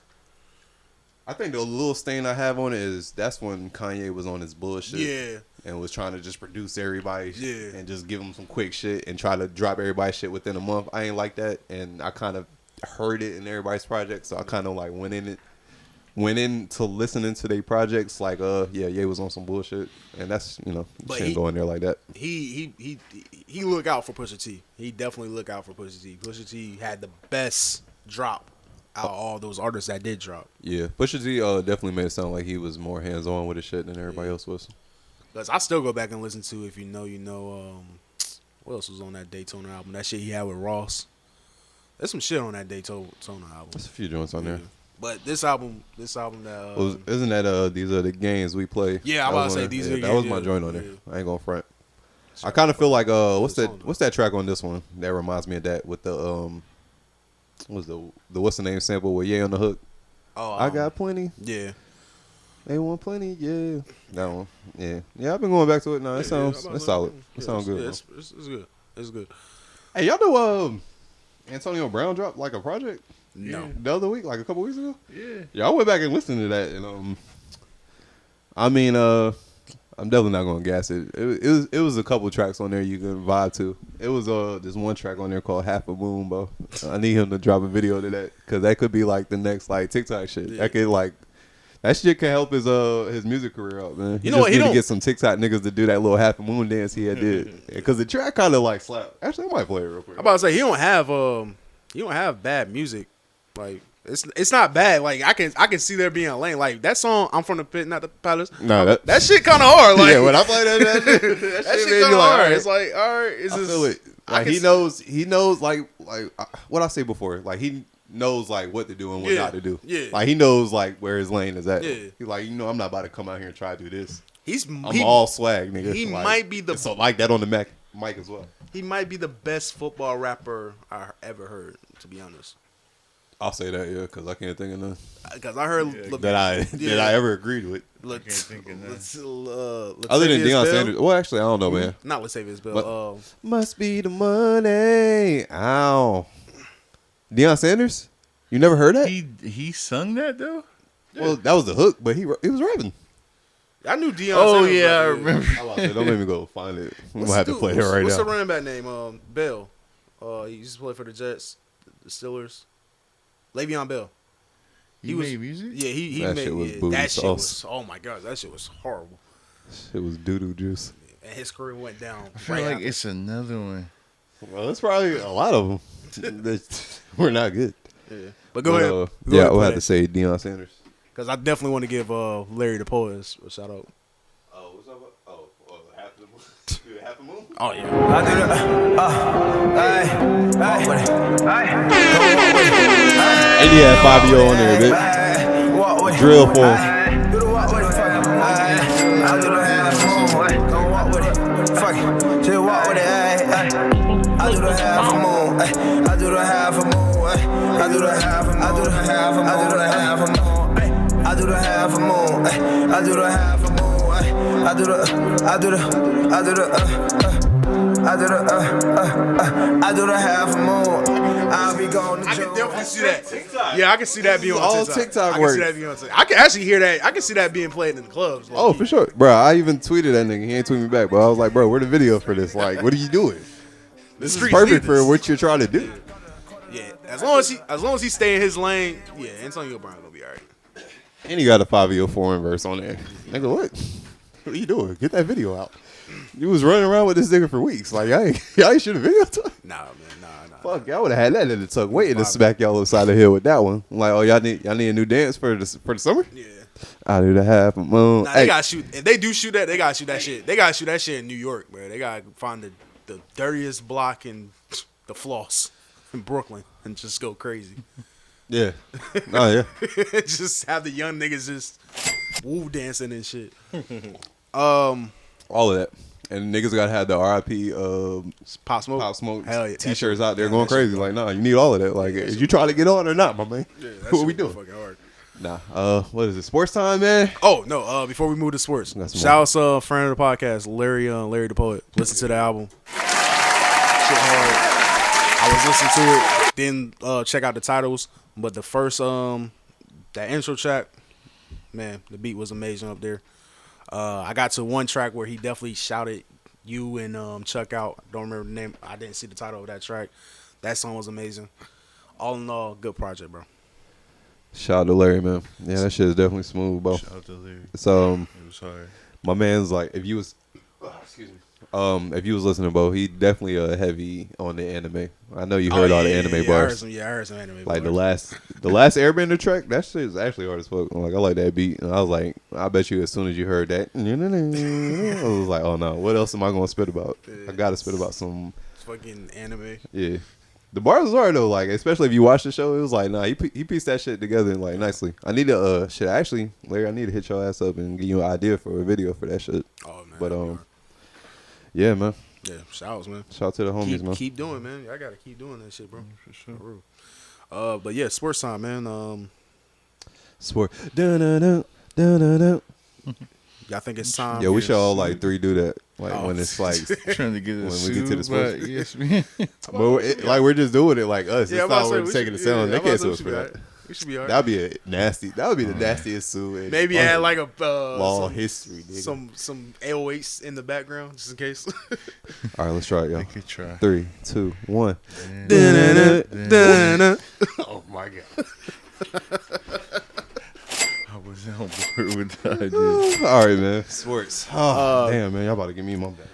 I think the little stain I have on it is that's when Kanye was on his bullshit. Yeah. And was trying to just produce everybody Yeah. and just give them some quick shit and try to drop everybody's shit within a month. I ain't like that, and I kind of heard it in everybody's project, so I kind of like went into listening to their projects like Ye was on some bullshit, and that's shouldn't go in there like that. He look out for Pusha T. He definitely look out for Pusha T. Pusha T had the best drop out of all those artists that did drop. Yeah, Pusha T definitely made it sound like he was more hands on with his shit than everybody else was. Because I still go back and listen to if you know what else was on that Daytona album? That shit he had with Ross. There's some shit on that Daytona album. There's a few joints on there. But this album that isn't that These Are the Games We Play? Yeah, I'm about to say These Are the That Games, was my yeah. joint on there. Yeah. I ain't gonna front. I kind of feel like what's that track on this one that reminds me of that with the what's the name sample with Ye on the hook? I got plenty. Yeah. They want plenty. Yeah. That one. Yeah. Yeah. I've been going back to it now. It's solid. It sounds good. Yeah, it's good. It's good. Hey, y'all know Antonio Brown dropped like a project? No. The other week, like a couple weeks ago? Yeah. Yeah, I went back and listened to that, and I mean, I'm definitely not gonna gas it. It was a couple tracks on there you can vibe to. It was this one track on there called Half a Moon, bro. I need him to drop a video to that because that could be like the next like TikTok shit. Yeah. That could like that shit can help his music career out, man. You know what? He need to don't get some TikTok niggas to do that little Half a Moon dance he had did because the track kind of like slapped. Actually, I might play it real quick. I'm about to say he don't have bad music. Like it's not bad. Like I can see there being a lane. Like that song, I'm from the pit, not the palace. No, that shit kind of hard. Like yeah, when I play that that shit kind of hard. It's like all right, I feel it. Like he knows like what I say before. Like he knows like what to do and what not to do. Yeah. Like he knows like where his lane is at. Yeah. He like I'm not about to come out here and try to do this. I'm all swag, nigga. He like, might be so like that on the mic as well. He might be the best football rapper I ever heard. To be honest. I'll say that, yeah, because I can't think of none. Because I heard that I ever agreed with. I can't think of none. Other than Deion Bell. Sanders. Well, actually, I don't know, man. Not Latavius Bell. Must be the money. Ow. Deion Sanders? You never heard that? He sung that though. Well, that was the hook, but he was rapping. I knew Deion. Oh Sanders yeah, I remember. Don't make me go find it. I'm gonna have to play it right what's now. the running back name? Bell. He used to play for the Jets, the Steelers. Le'Veon Bell. He made music? Yeah, he That made shit was yeah, booty that shit sauce. was. Oh my god, that shit was horrible. It was doo-doo juice. And his career went down. I feel like it's another one. Well, it's probably a lot of them that were not good. Yeah, but go ahead. Go Yeah, ahead, we'll have play to say Deion Sanders. Because I definitely want to give Larry the Poet a shout out. Oh, what's up? Oh, half a moon. Oh yeah. I do And he had Fabio on there, bitch. Drill for him. I do the half a moon. I do the half a moon. I do the half a moon. I do the half a moon. I do the half a moon. I do the half a moon. I do the half a moon. I do the half a moon. I'll be going to I can definitely see that. Yeah, I can see that being on all TikTok. TikTok I work. can see that being on TikTok. I can actually hear that. I can see that being played in the clubs. Oh, for sure. Bro, I even tweeted that nigga. He ain't tweeted me back, but I was like, bro, where the video for this? Like, what are you doing? This is streets perfect need for this. what you're trying to do. Yeah, as long as he stay in his lane, yeah, Antonio Brown gonna be all right. And he got a 5-year foreign verse on there. Nigga, what? What are you doing? Get that video out. You was running around with this nigga for weeks. Like, y'all ain't shoot a video to him. Nah, man, nah. Fuck, y'all would have had that in the tuck, waiting to smack y'all upside the head with that one. Like, oh, y'all need a new dance for the summer? Yeah. I do the half a moon. Nah, they gotta shoot. If they do shoot that, they gotta shoot that shit. They gotta shoot that shit in New York, man. They gotta find the dirtiest block in the floss in Brooklyn and just go crazy. Yeah. Oh, yeah. Just have the young niggas just woo dancing and shit. All of that. And niggas gotta have the RIP Pop Smoke Hell yeah, t-shirts out there going crazy. Like, nah, you need all of that. Like, is you trying to get on or not, my man? Yeah, what we doing? Fucking hard. Nah. What is it? Sports time, man? Oh no. Before we move to sports, shout out friend of the podcast, Larry the Poet. Listen to the album. Shit hard. I was listening to it. Then check out the titles. But the first that intro track, man, the beat was amazing up there. I got to one track where he definitely shouted you and Chuck out. Don't remember the name. I didn't see the title of that track. That song was amazing. All in all, good project, bro. Shout out to Larry, man. Yeah, that shit is definitely smooth, bro. Shout out to Larry. So, it was hard. My man's like, if you was listening, Bo, he definitely heavy on the anime. I know you heard all the anime bars. I heard some anime like bars. the last Airbender track, that shit is actually hard as fuck. Like, I like that beat, and I was like, I bet you as soon as you heard that, I was like, oh no, what else am I gonna spit about? I gotta spit about some fucking anime. Yeah. The bars was hard though, like especially if you watch the show, it was like, nah, he pieced that shit together like nicely. I need to actually, Larry, I need to hit your ass up and give you an idea for a video for that shit. Oh man. But yeah, man. Yeah, shouts, man. Shout out to the homies, man. Keep doing, man. I gotta keep doing that shit, bro. For sure. But yeah, sports time, man. Sport. Y'all think it's time? Yeah, we should all like 3 do that. Like when it's like trying to get when we get to the sports. Yes, but like we're just doing it like us. Yeah, it's not we're taking the sound. They can't sue us for that. We should be alright. That'd be That would be the nastiest sue. Maybe add like a law history. Nigga. Some 808s in the background just in case. All right, let's try it, y'all. Good try. 3, 2, 1. Oh my god. I was on board with that idea. All right, man. Sports. Oh, damn, man. Y'all about to give me my bag.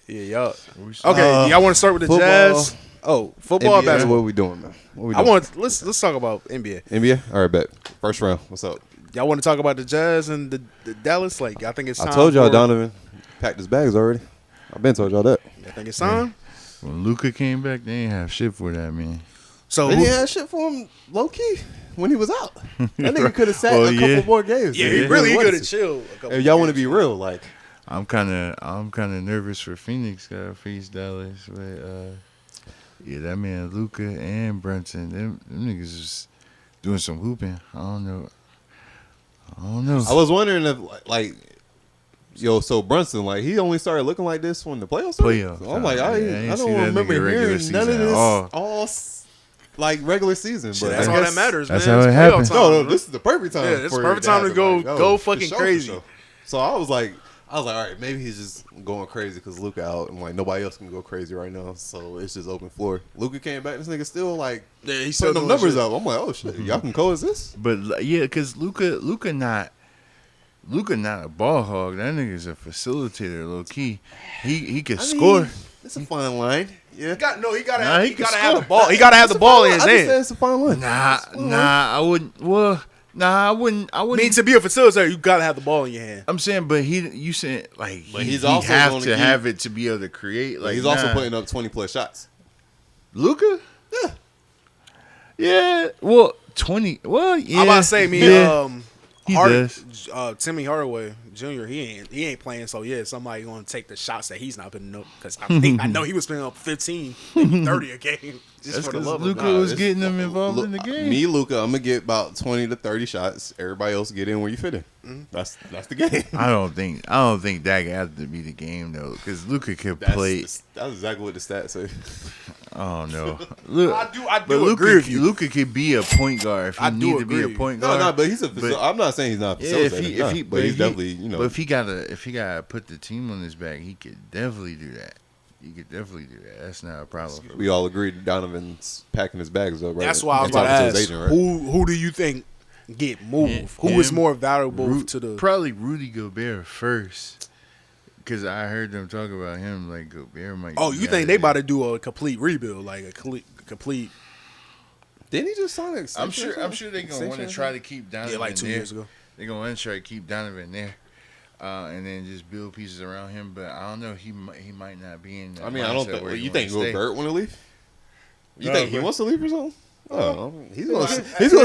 Yeah, y'all. Okay, y'all want to start with the football, Jazz? Oh, football, NBA, basketball. What we doing, man? What we doing? Let's talk about NBA. NBA? All right, bet. First round. What's up? Y'all want to talk about the Jazz and the Dallas? Like, I think it's time. I told y'all Donovan packed his bags already. I've been told y'all that. I think it's time. When Luka came back, they didn't have shit for that, man. So they didn't have shit for him low key when he was out. That nigga could have sat a couple more games. Yeah, he could have chilled. If y'all want to be real, like I'm kind of nervous for Phoenix. Gotta face Dallas, but yeah, that man Luka and Brunson, them niggas is doing some hooping. I don't know. I was wondering if so Brunson, like he only started looking like this when the playoffs started. So I'm like, I don't remember hearing none of this all like regular season. But that's all that matters, that's man. How it happens. No, this is the perfect time. Yeah, this is the perfect time to go fucking crazy. So I was like, all right, maybe he's just going crazy because Luka out and like nobody else can go crazy right now. So it's just open floor. Luka came back. This nigga still like he's putting them numbers up. I'm like, oh shit, y'all can coexist. But yeah, because Luka not a ball hog. That nigga's a facilitator, low key. He can score. It's a fine line. Yeah. He gotta have the ball. He gotta have the ball in his hand. It's a fine line. I wouldn't. Well, I wouldn't. I mean, to be a facilitator, you gotta have the ball in your hand. I'm saying, but you said like he's also have to have it to be able to create. Like he's also putting up 20 plus shots. Luka? Yeah. Yeah. Well, 20. Well, yeah. I'm about to say he does. Timmy Hardaway Jr. He ain't playing, so yeah, somebody gonna take the shots that he's not putting up because I know he was putting up 15, maybe 30 a game. Just That's for the love of Luka God. was getting them involved in the game. Me, Luka, I'm gonna get about 20 to 30 shots. Everybody else get in where you fit in. Mm-hmm. That's the game. I don't think that has to be the game though, because Luka could play. That's exactly what the stats say. Oh no, look, I do agree with you. Luka could be a point guard if he need to be a point guard. No, but he's I'm not saying he's not. Yeah, but he's definitely But if he gotta put the team on his back, he could definitely do that. You could definitely do that. That's not a problem. We all agreed Donovan's packing his bags up, right? That's why I was And about to talking his ask, agent, right? who do you think get moved? Who is more valuable to the? Probably Rudy Gobert first, because I heard them talk about him like Gobert might. Oh, you think they about to do a complete rebuild, like a complete? Didn't he just sign an extension? I'm sure they're gonna want to try to keep Donovan. Yeah, like 2 there. years ago. They're gonna want to try to keep Donovan there, and then just build pieces around him. But I don't know. He might not be in. I mean, I don't think. where You think Gobert Gobert want to leave? You No, think he but- wants to leave or something? Oh, he's gonna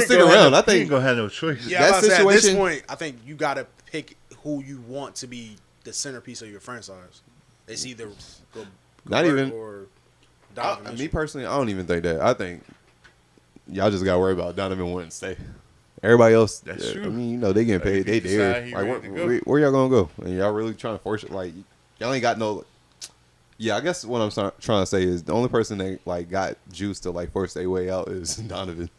stick around. I think he ain't gonna have no choice. Yeah, that at this situation. point, I think you got to pick who you want to be the centerpiece of your franchise. It's either Not Gobert even- or Donovan. Me personally, I don't even think that. I think y'all just got to worry about Donovan wanting to stay. Everybody else, That's true. I mean, you know, they getting paid. They If he decide there. he Like, ready to go. where y'all gonna go? And y'all really trying to force it? Like, y'all ain't got no. Yeah, I guess what I'm trying to say is the only person that like got juice to like force their way out is Donovan.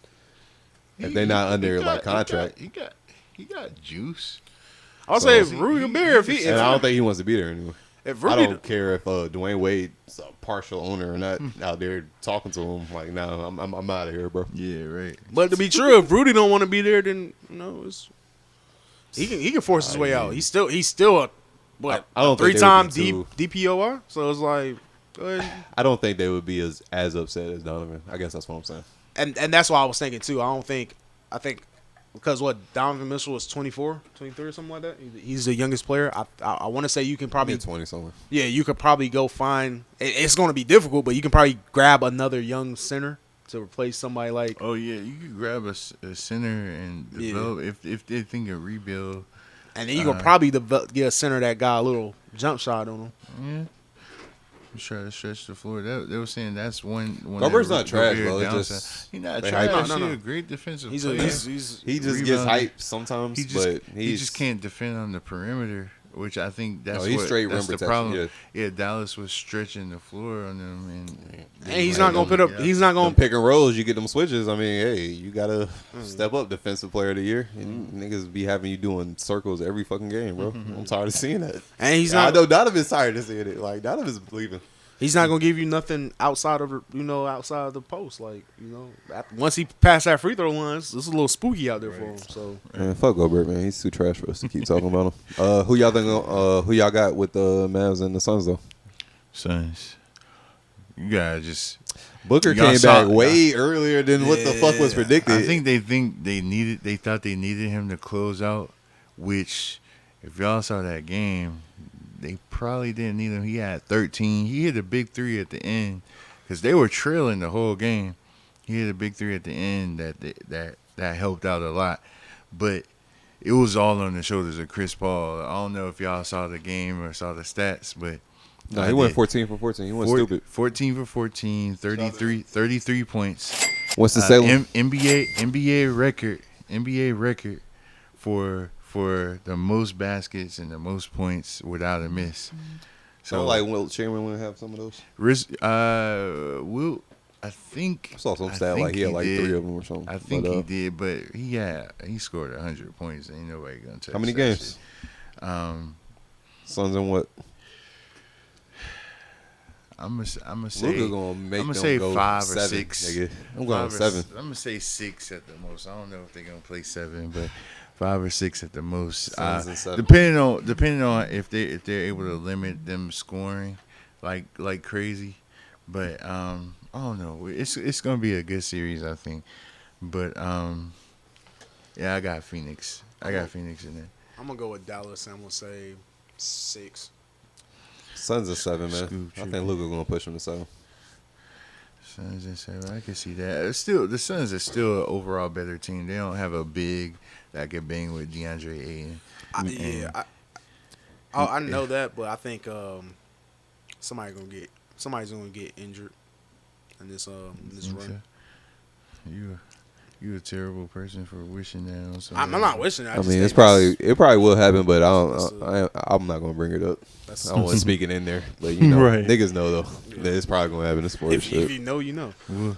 If they're not under like contract, He got juice. I'll say if Rudy Gobert, and I don't think he wants to be there anymore. If I Rudy, don't care if Dwayne Wade's a partial owner or not out there talking to him. Like, no, I'm out of here, bro. Yeah, right. but to be true, if Rudy don't want to be there, then he can force his way out. He's still a what? I don't think they 3-time would be too- DPOR. So it's like, go ahead. I don't think they would be as upset as Donovan. I guess that's what I'm saying. And that's what I was thinking too. I think because Donovan Mitchell is 24, 23 or something like that. He's the youngest player. I want to say you can probably 20 something. Yeah, you could probably go find. It's going to be difficult, but you can probably grab another young center to replace somebody like. Oh yeah, you could grab a center and develop if they think a rebuild. And then you can probably get a center that got a little jump shot on him. Yeah. Try to stretch the floor. They were saying that's one. Gobert's not trash, bro. It's just he's not they trash. hype He's him. a great defensive He player. He just gets hyped sometimes, but he just can't defend on the perimeter, which I think that's he's what, straight rim that's the protection, problem. yeah. Dallas was stretching the floor on them, and he's not gonna put up. He's not gonna pick and rolls. You get them switches. I mean, hey, you gotta step up defensive player of the year. And niggas be having you doing circles every fucking game, bro. I'm tired of seeing that. And he's I not. know Donovan's tired of seeing it. Like Donovan's leaving. He's not gonna give you nothing outside of the post. Like once he passed that free throw line, it's a little spooky out there for him. So Man, fuck Gobert, man. He's too trash for us to keep talking about him. Who y'all think? Who y'all got with the Mavs and the Suns though? Suns. You gotta just Booker y'all came saw- back way earlier than what the fuck was predicted. I think they thought they needed him to close out, which if y'all saw that game, they probably didn't need him. He had 13. He hit a big three at the end because they were trailing the whole game. He hit a big three at the end that helped out a lot, but it was all on the shoulders of Chris Paul. I don't know if y'all saw the game or saw the stats, but no, he went 14 for 14. He went stupid. 14 for 14, 33 points. What's the Salem? NBA record for the most baskets and the most points without a miss. So like Wilt Chamberlain have some of those. Wilt, I think I saw some stat like he had like 3 of them or something. I think he did, but he scored 100 points. Ain't nobody gonna touch. How many that games? shit. Suns and what? I'm gonna say Luka gonna make I'm gonna them say go 5 or 7, 6. nigga. I'm going 7. I'm gonna say 6 at the most. I don't know if they're gonna play 7, but 5 or 6 at the most. Suns and 7. Depending on if they're able to limit them scoring like crazy. But I don't know. It's gonna be a good series, I think. But yeah, I got Phoenix. I got Phoenix in there. I'm gonna go with Dallas. And I'm gonna say 6. Suns are 7, man. I think Luka gonna push him to 7. Suns and 7. I can see that. It's still the Suns are still an overall better team. They don't have a big that could bang with DeAndre Ayton. I know that, but I think somebody's gonna get injured in this run. You a terrible person for wishing that on somebody. I'm not wishing that. I mean, it probably will happen, but I'm not gonna bring it up. I don't want to speak it in there, but you know, Right. niggas know though that it's probably gonna happen in sports. If you know, you know. We'll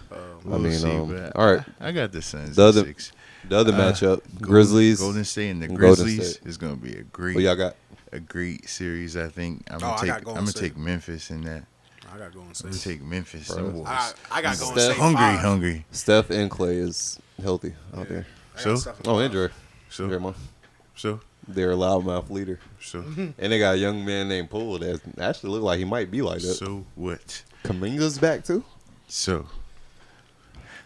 see, but all right. I got the Suns. The at other 6. The other matchup, Grizzlies, Golden State, and the and Golden Grizzlies State. is gonna be What y'all got? a great series. I think I'm I got gonna Golden take State. Memphis in that. I gotta go and say. I'm gonna take Memphis. Bro. Them boys. I gotta go and Steph- say hungry, 5. hungry. Steph and Clay is healthy out there. So, and Dre. So, Draymond. So, they're a loudmouth leader. So, and they got a young man named Poole that actually look like he might be like that. So what? Kaminga's back too. So,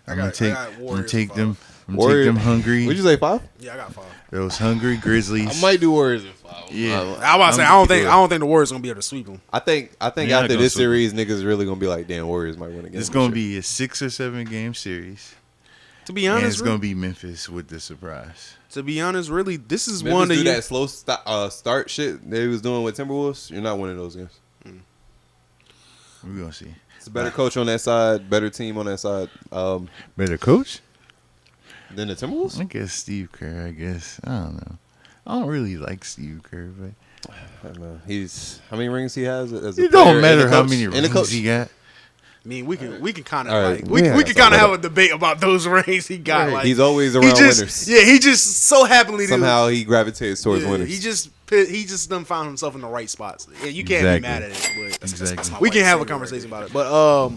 I'm got gonna take Warriors them. I'm gonna take them hungry. What'd you say, 5? Yeah, I got 5. Those hungry Grizzlies. I might do Warriors in 5. Yeah, I about to say I don't think the Warriors gonna be able to sweep them. I think They're not after gonna this sweep series, niggas really gonna be like, damn, Warriors might win again. It's gonna be a 6 or 7 game series. To be honest, and it's gonna be Memphis with the surprise. To be honest, really, this is Memphis one of do you. that slow start shit they was doing with Timberwolves. You're not winning those games. We're gonna see. It's a better coach on that side, better team on that side. Better coach than the Timberwolves. I guess Steve Kerr. I guess I don't know. I don't really like Steve Kerr, but I don't know. He's how many rings he has as a it player don't and matter a how coach? many And a rings coach. he got. I mean, we can kind of All right, like we can kind of have a debate about those rings he got. Right. Like He's always he around just, winners. Yeah, he just so happily Somehow he gravitates towards yeah, winners. He just done found himself in the right spots. Yeah, you can't be mad at it. But Exactly. we can have a conversation about it. But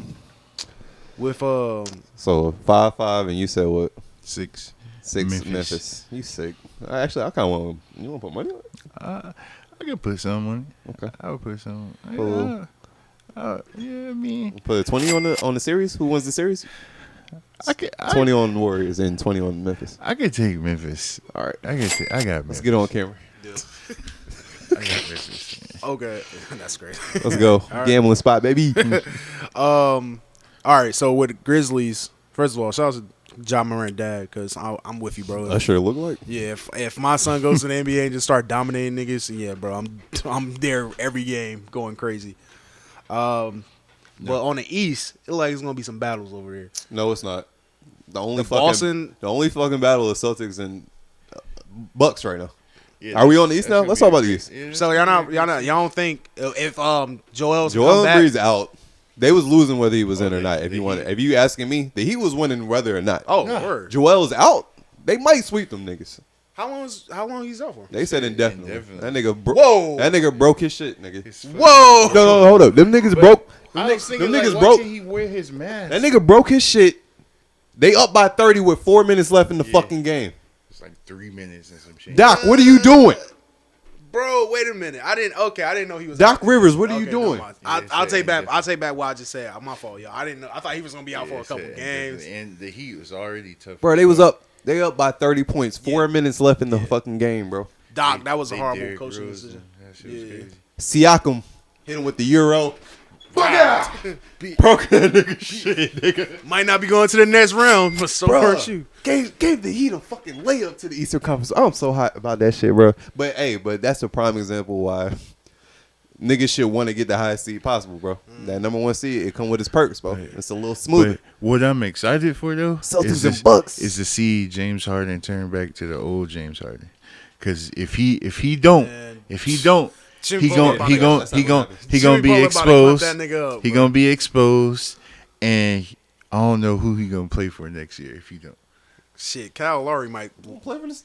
with So 5-5, and you said what? 6. 6 Memphis. You sick? Actually, I kind of want. You want to put money on it? I could put some on it. Okay. I would put some. Cool. Yeah, I mean, Put 20 on the series. Who wins the series? 20 on the Warriors and 20 on Memphis. I could take Memphis. All right. I got Memphis. Let's get on camera. I got Memphis. okay, that's great. Let's go. All right. Gambling spot, baby. All right. So with Grizzlies, first of all, shout out to John Morant dad because I'm with you, bro. Usher look like? Yeah, if my son goes to the NBA and just start dominating niggas, yeah, bro, I'm there every game going crazy. But on the East, it like it's gonna be some battles over there. No, it's not. The only Boston, fucking battle is Celtics and Bucks right now. Yeah, Are we on the East now? Let's talk about the East. So y'all don't think if Joel Embiid's out, they was losing whether he was in or not. If you asking me, the Heat was winning whether or not. Oh, word. Joel's out. They might sweep them niggas. How long he's out for? They said indefinitely. That nigga, whoa, that nigga broke his shit, nigga. Whoa, no, hold up. Them niggas broke. Them I was thinking niggas like, broke. watching he wear his mask. That nigga broke his shit. They up by 30 with 4 minutes left in the fucking game. It's like 3 minutes and some shit. Doc, what are you doing? Bro, wait a minute. I didn't know he was Doc out. Rivers, what are you Okay, doing? no, I'll take back what I just said. My fault, y'all. I didn't know. I thought he was gonna be out for a couple games. And the Heat was already tough. Bro, they was up. They up by 30 points. 4 minutes left in the fucking game, bro. Doc, that was a horrible Derrick coaching Rose, decision. that shit was crazy. Siakam hit him with the Euro. Fuck out! Broke that nigga shit, nigga. Might not be going to the next round, but so hurt you. Gave the Heat a fucking layup to the Eastern Conference. I'm so hot about that shit, bro. But hey, that's a prime example why niggas should want to get the highest seed possible, bro. That number 1 seed, it come with its perks, bro. It's a little smoother. But what I'm excited for though Celtics and Bucks is to see James Harden turn back to the old James Harden. Because if he don't, he gonna be exposed. He gonna be exposed, and I don't know who he gonna play for next year if he don't. Shit, Kyle Lowry might play for the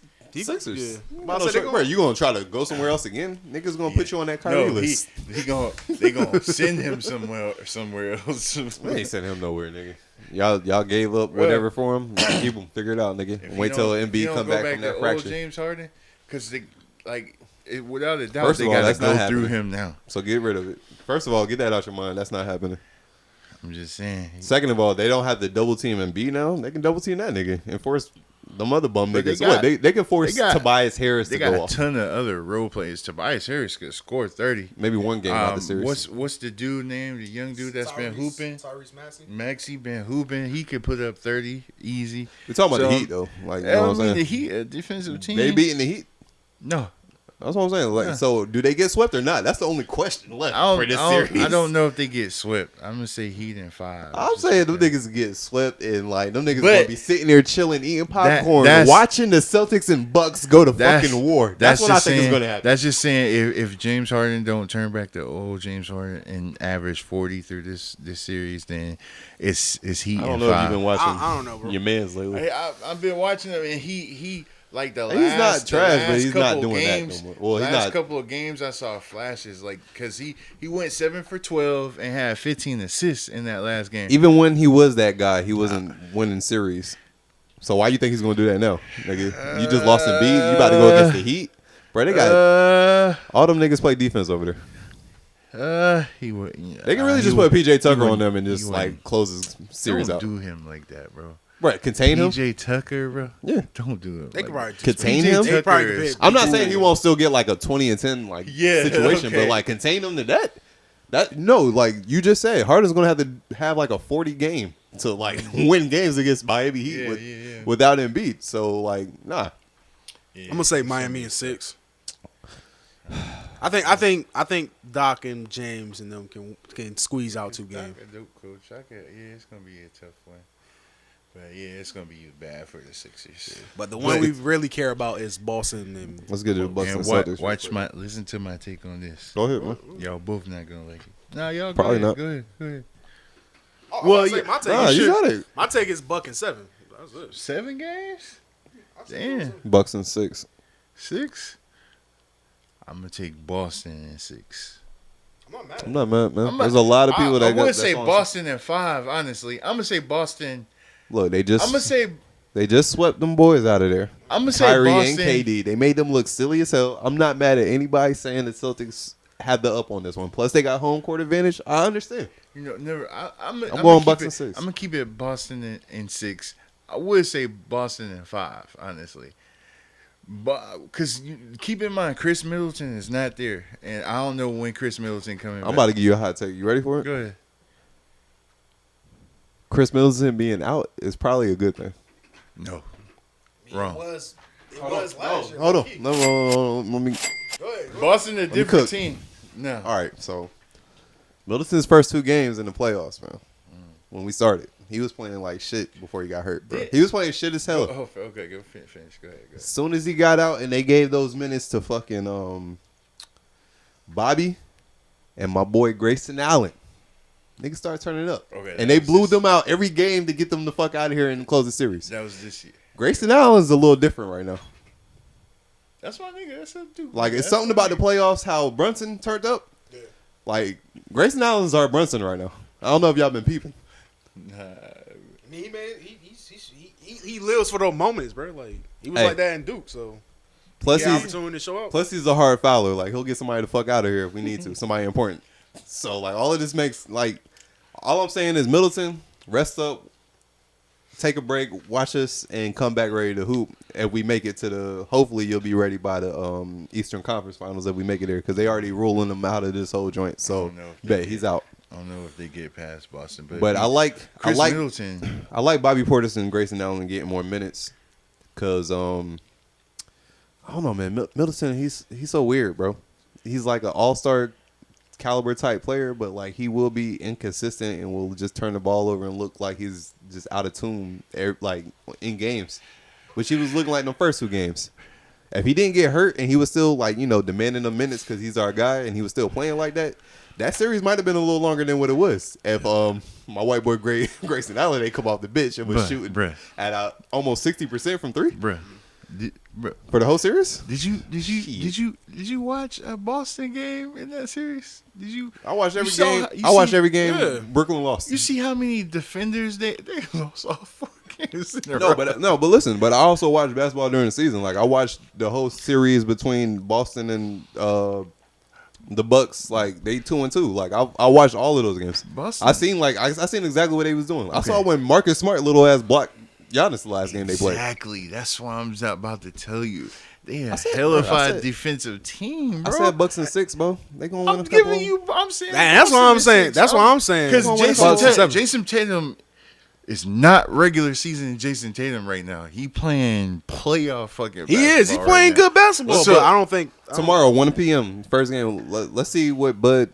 Sixers. Yeah. Bro, you gonna try to go somewhere else again? Niggas gonna put you on that Kyrie list. They gonna send him somewhere else. They ain't send him nowhere, nigga. Y'all gave up whatever for him. Keep him. Figure it out, nigga. Wait till Embiid come back from that fracture. James Harden, because without a doubt, First they of all, gotta that's not go through happening. him now. So get rid of it. First of all, get that out your mind. That's not happening. I'm just saying. Second of all, they don't have to double team Embiid now. They can double team that nigga and force the other bum But niggas. They can force Tobias Harris They to got go a off. ton of other role players. Tobias Harris could score 30. Maybe one game out of the series. What's the dude name? The young dude that's been hooping? Tyrese Maxey. Maxey been hooping. He could put up 30 easy. We're talking about the Heat though. Like, you know what I'm saying? The Heat, a defensive team. They beating the Heat. No. That's what I'm saying. Like, so do they get swept or not? That's the only question left for this I series. don't know if they get swept. I'm gonna say Heat in 5. I'm saying them niggas get swept and like them niggas gonna be sitting there chilling, eating popcorn, that's- watching the Celtics and Bucks go to fucking war. That's what I think is gonna happen. That's just saying if James Harden don't turn back to old James Harden and average 40 through this series, then it's Heat. I don't in know 5. if you've been watching I don't know, bro. your man's lately. I've been watching him and he Like the He's last, not trash, the but he's not couple doing games, that no more. Well, he's last not. couple of games I saw flashes, like because he went 7 for 12 and had 15 assists in that last game. Even when he was that guy, he wasn't winning series. So why you think he's gonna do that now, nigga? You just lost Embiid. You about to go against the Heat, bro? They got all them niggas play defense over there. He would. They can really just put PJ Tucker on them and just like close his series don't out. Do him like that, bro. Right, contain him. PJ Tucker, bro. Yeah, don't do it. They can probably contain him. I'm not saying he won't still get like a 20 and 10 like situation, but like contain him to that. That no, like you just said, Harden's gonna have to have like a 40 game to like win games against Miami Heat without Embiid. So like, nah. I'm gonna say Miami in 6. I think Doc and James and them can squeeze out 2 games. Doc a dope coach. It's gonna be a tough one. But yeah, it's gonna be bad for the Sixers. But the one we really care about is Boston and. Let's get to the Boston Celtics. Celtics. Listen to my take on this. Go ahead, man. Y'all both not gonna like it. Nah, y'all probably go not. ahead. Go ahead. Well, yeah, my take. Nah, you got it. My take is Buck and 7. That's it. 7 games. Damn. Bucks in 6. 6. I'm gonna take Boston in 6. I'm not mad, man. There's a lot of people that I would say Boston in 5. Honestly, I'm gonna say Boston. Look, I'm gonna say they just swept them boys out of there. I'm gonna say Kyrie Boston and KD. They made them look silly as hell. I'm not mad at anybody saying the Celtics have the up on this one. Plus, they got home court advantage. I understand. You know, never. I'm going Bucks in 6. I'm gonna keep it Boston in 6. I would say Boston in 5, honestly. But because keep in mind, Chris Middleton is not there, and I don't know when Chris Middleton coming. I'm about to give you a hot take. You ready for it? Go ahead. Chris Middleton being out is probably a good thing. No, wrong. It was last year. Hold on. No, let me. Go ahead. Boston a different team. No. All right, so Middleton's first 2 games in the playoffs, man. When we started, he was playing like shit before he got hurt, bro. He was playing shit as hell. Oh, okay, go finish. Go ahead. As soon as he got out and they gave those minutes to fucking Bobby and my boy Grayson Allen, niggas started turning up. Okay, and they blew them out every game to get them the fuck out of here and close the series. That was this year. Grayson Allen's a little different right now. That's my nigga. That's a dude. Like, it's something about the playoffs how Brunson turned up. Yeah. Like, Grayson Allen's our Brunson right now. I don't know if y'all been peeping. I mean, he lives for those moments, bro. Like he was like that in Duke, so plus he's opportunity to show up. Plus he's a hard fouler. Like he'll get somebody the fuck out of here if we need to. Somebody important. So like all of this makes like all I'm saying is Middleton, rest up, take a break, watch us, and come back ready to hoop. If we make it to the, hopefully you'll be ready by the Eastern Conference Finals if we make it there because they already ruling them out of this whole joint. So bet he's out. I don't know if they get past Boston, but I like Middleton. I like Bobby Portis and Grayson Allen getting more minutes because I don't know, man. Middleton, he's so weird, bro. He's like an all-star caliber type player, but like he will be inconsistent and will just turn the ball over and look like he's just out of tune, like in games, which he was looking like in the first 2 games. If he didn't get hurt and he was still like demanding the minutes because he's our guy and he was still playing like that. That series might have been a little longer than what it was if my white boy Grayson Allen they come off the bench and was shooting at almost 60% from 3. For the whole series? Did you watch a Boston game in that series? Did you? I watched every game. I watched every game. Yeah. Brooklyn lost. You see how many defenders they lost all 4 games in a row. But listen. But I also watched basketball during the season. Like I watched the whole series between Boston and the Bucks. Like they 2-2. Like I watched all of those games. Boston. I seen exactly what they was doing. Okay. I saw when Marcus Smart little ass blocked Giannis the last game they played. Exactly. That's what I'm about to tell you. They a hellified defensive team, bro. I said Bucks in 6, bro. They gonna win. I'm saying. That's what I'm saying. That's what I'm saying. Because Jason Tatum is not regular season Jason Tatum right now. He playing playoff fucking. He is. He playing good basketball. So I don't think tomorrow 1 p.m. first game. Let's see what Bud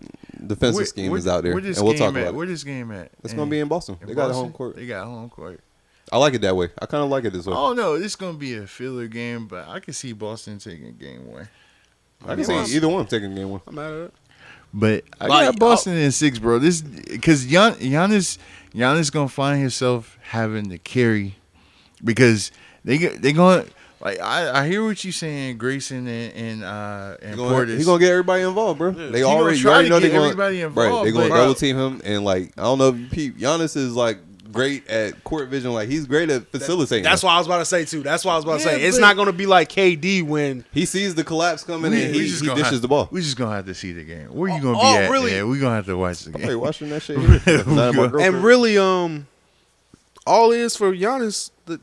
defensive scheme is out there, and we'll talk about it. Where this game at? It's gonna be in Boston. They got a home court. They got a home court. I like it that way. I kind of like it this way. Oh no, this is gonna be a filler game, but I can see Boston taking game 1. I can see either one taking game 1. I'm mad at it. But I got Boston in 6, bro. This because Giannis gonna find himself having to carry because they going Like I hear what you saying, Grayson and Portis. He's gonna get everybody involved, bro. Yeah. They He already, gonna you try already to know get they're gonna, everybody involved, right? They're gonna but- double team him, and like I don't know if you peep, Giannis is like great at court vision. Like he's great at facilitating. That's what I was about to say too. That's what I was about to say. It's not gonna be like KD when he sees the collapse coming and he just gonna dishes have- the ball. We just gonna have to see the game. Where you gonna Oh, be at? really? Yeah, we gonna have to watch the game. Hey, watching that shit. Here. and really, all is for Giannis, the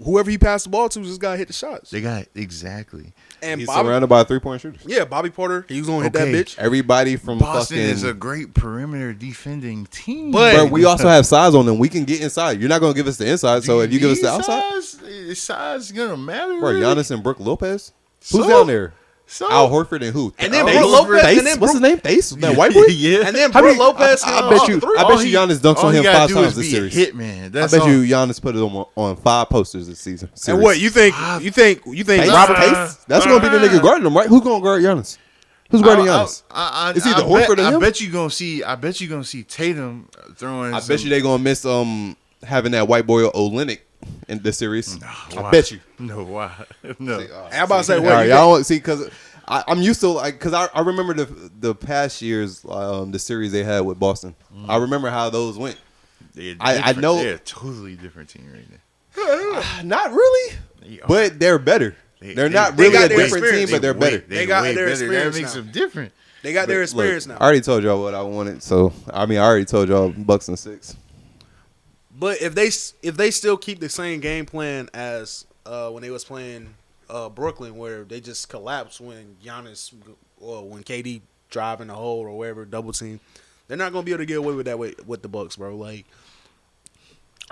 whoever he passed the ball to just gotta hit the shots. They got exactly. And He's Bobby, surrounded by 3-point shooters. yeah, Bobby Porter, he's gonna hit that Okay. bitch. Everybody from Boston fucking. is a great perimeter defending team. But we also have size on them. We can get inside. You're not gonna give us the inside. So if you give us the outside, size gonna matter. bro, really? Giannis and Brook Lopez. Who's So? down there? So? Al Horford and who? And then Al Brook Horford? Lopez- Thace? and then What's his Brook- name? Thace? That white boy? Yeah. And then How Brook many- Lopez. I bet you. I bet you Giannis dunks on him 5 times this series. Hitman. That's I bet all. you Giannis put it on 5 posters this season. And series. what you think? You think Thace? Robert Thace? That's gonna be the nigga guarding him, right? Who's gonna guard Giannis? Who's guarding Giannis? It's either Horford or him. I bet you gonna see Tatum throwing. I bet you they gonna miss having that white boy Olynyk in this series. I bet you. No, why? No. I'm about to say, All what? right, You y'all want see because I'm used to like because I remember the past years the series they had with Boston. I remember how those went. I know they're a totally different team right now. not really, but they're better. They're not really got a their different team, experience. but they're better. They got way their better. experience That makes now. them different. They got their Look, experience now. I already told y'all what I wanted, so I mean I already told y'all Bucks and 6. But if they still keep the same game plan as when they was playing Brooklyn, where they just collapsed when Giannis or when KD driving the hole or wherever double team, they're not gonna be able to get away with that with the Bucks, bro. Like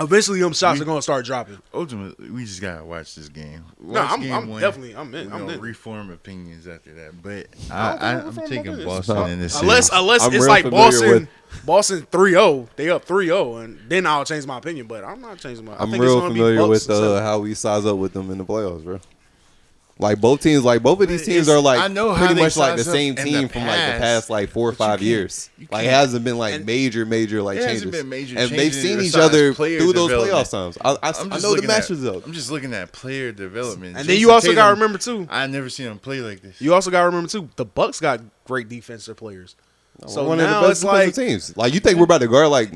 eventually, them shots are gonna start dropping. Ultimately, we just gotta watch this game. No, Watch I'm game one. definitely I'm in. We're I'm gonna in. reform opinions after that, but I I'm don't taking reform Boston opinions. in this Unless series. I'm it's real like familiar Boston 3-0, they up 3-0, and then I'll change my opinion. But I'm not changing my. I I'm think real it's gonna be familiar Bucks with or something. how we size up with them in the playoffs, bro. Like both teams, like both of these teams are like I know how pretty they much like the size up same in team the from like the past, past like 4 or but you 5 can't- years. you Like it can't- hasn't been like major like It changes. hasn't been major and they've changes seen each besides other player through those development. playoff times. I I'm just know the looking at- matches up. I'm just looking at player development. And then you Jason also gotta Tatum, remember too. I never seen him play like this. You also gotta remember too. The Bucks got great defensive players. So one of now the it's best like defensive teams. Like you think we're about to guard like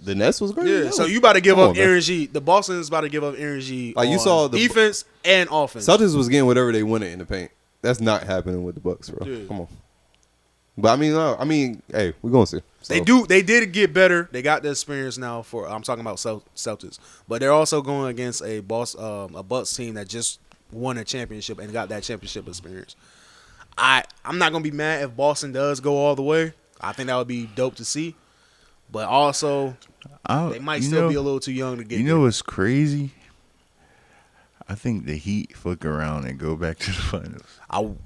the Nets was great? yeah. No. So you about to give Come up on, man. energy. The Boston is about to give up energy. Like, you on saw the- defense and offense. Celtics was getting whatever they wanted in the paint. That's not happening with the Bucks, bro. Yeah. Come on. But I mean, no, hey, we're gonna see. So, They did get better. They got the experience now. For I'm talking about Celtics, but they're also going against a Bucks team that just won a championship and got that championship experience. I'm not gonna be mad if Boston does go all the way. I think that would be dope to see. But also, they might still be a little too young to get. You know what's crazy? I think the Heat fuck around and go back to the finals.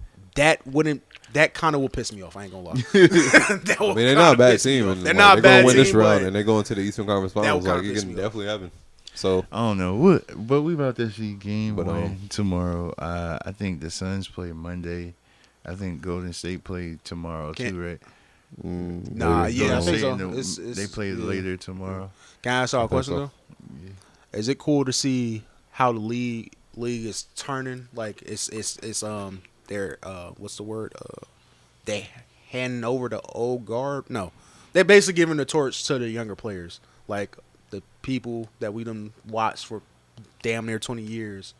That kind of will piss me off. I ain't gonna lie. I mean, they're not a bad team. And, They're like, not a they're gonna bad win this team, round, but and they're going to the Eastern Conference Finals. kinda Like it piss can me off. definitely happen. So I don't know but we about to see game But, one tomorrow. I think the Suns play Monday. I think Golden State play tomorrow too, right? Nah, maybe. yeah, I Golden think State so. and It's- they play yeah. later tomorrow. Can I ask y'all a question so. though? Is it cool to see how the league is turning? Like it's they're what's the word? They handing over the old guard. No, they're basically giving the torch to the younger players, like the people that we done watched for damn near 20 years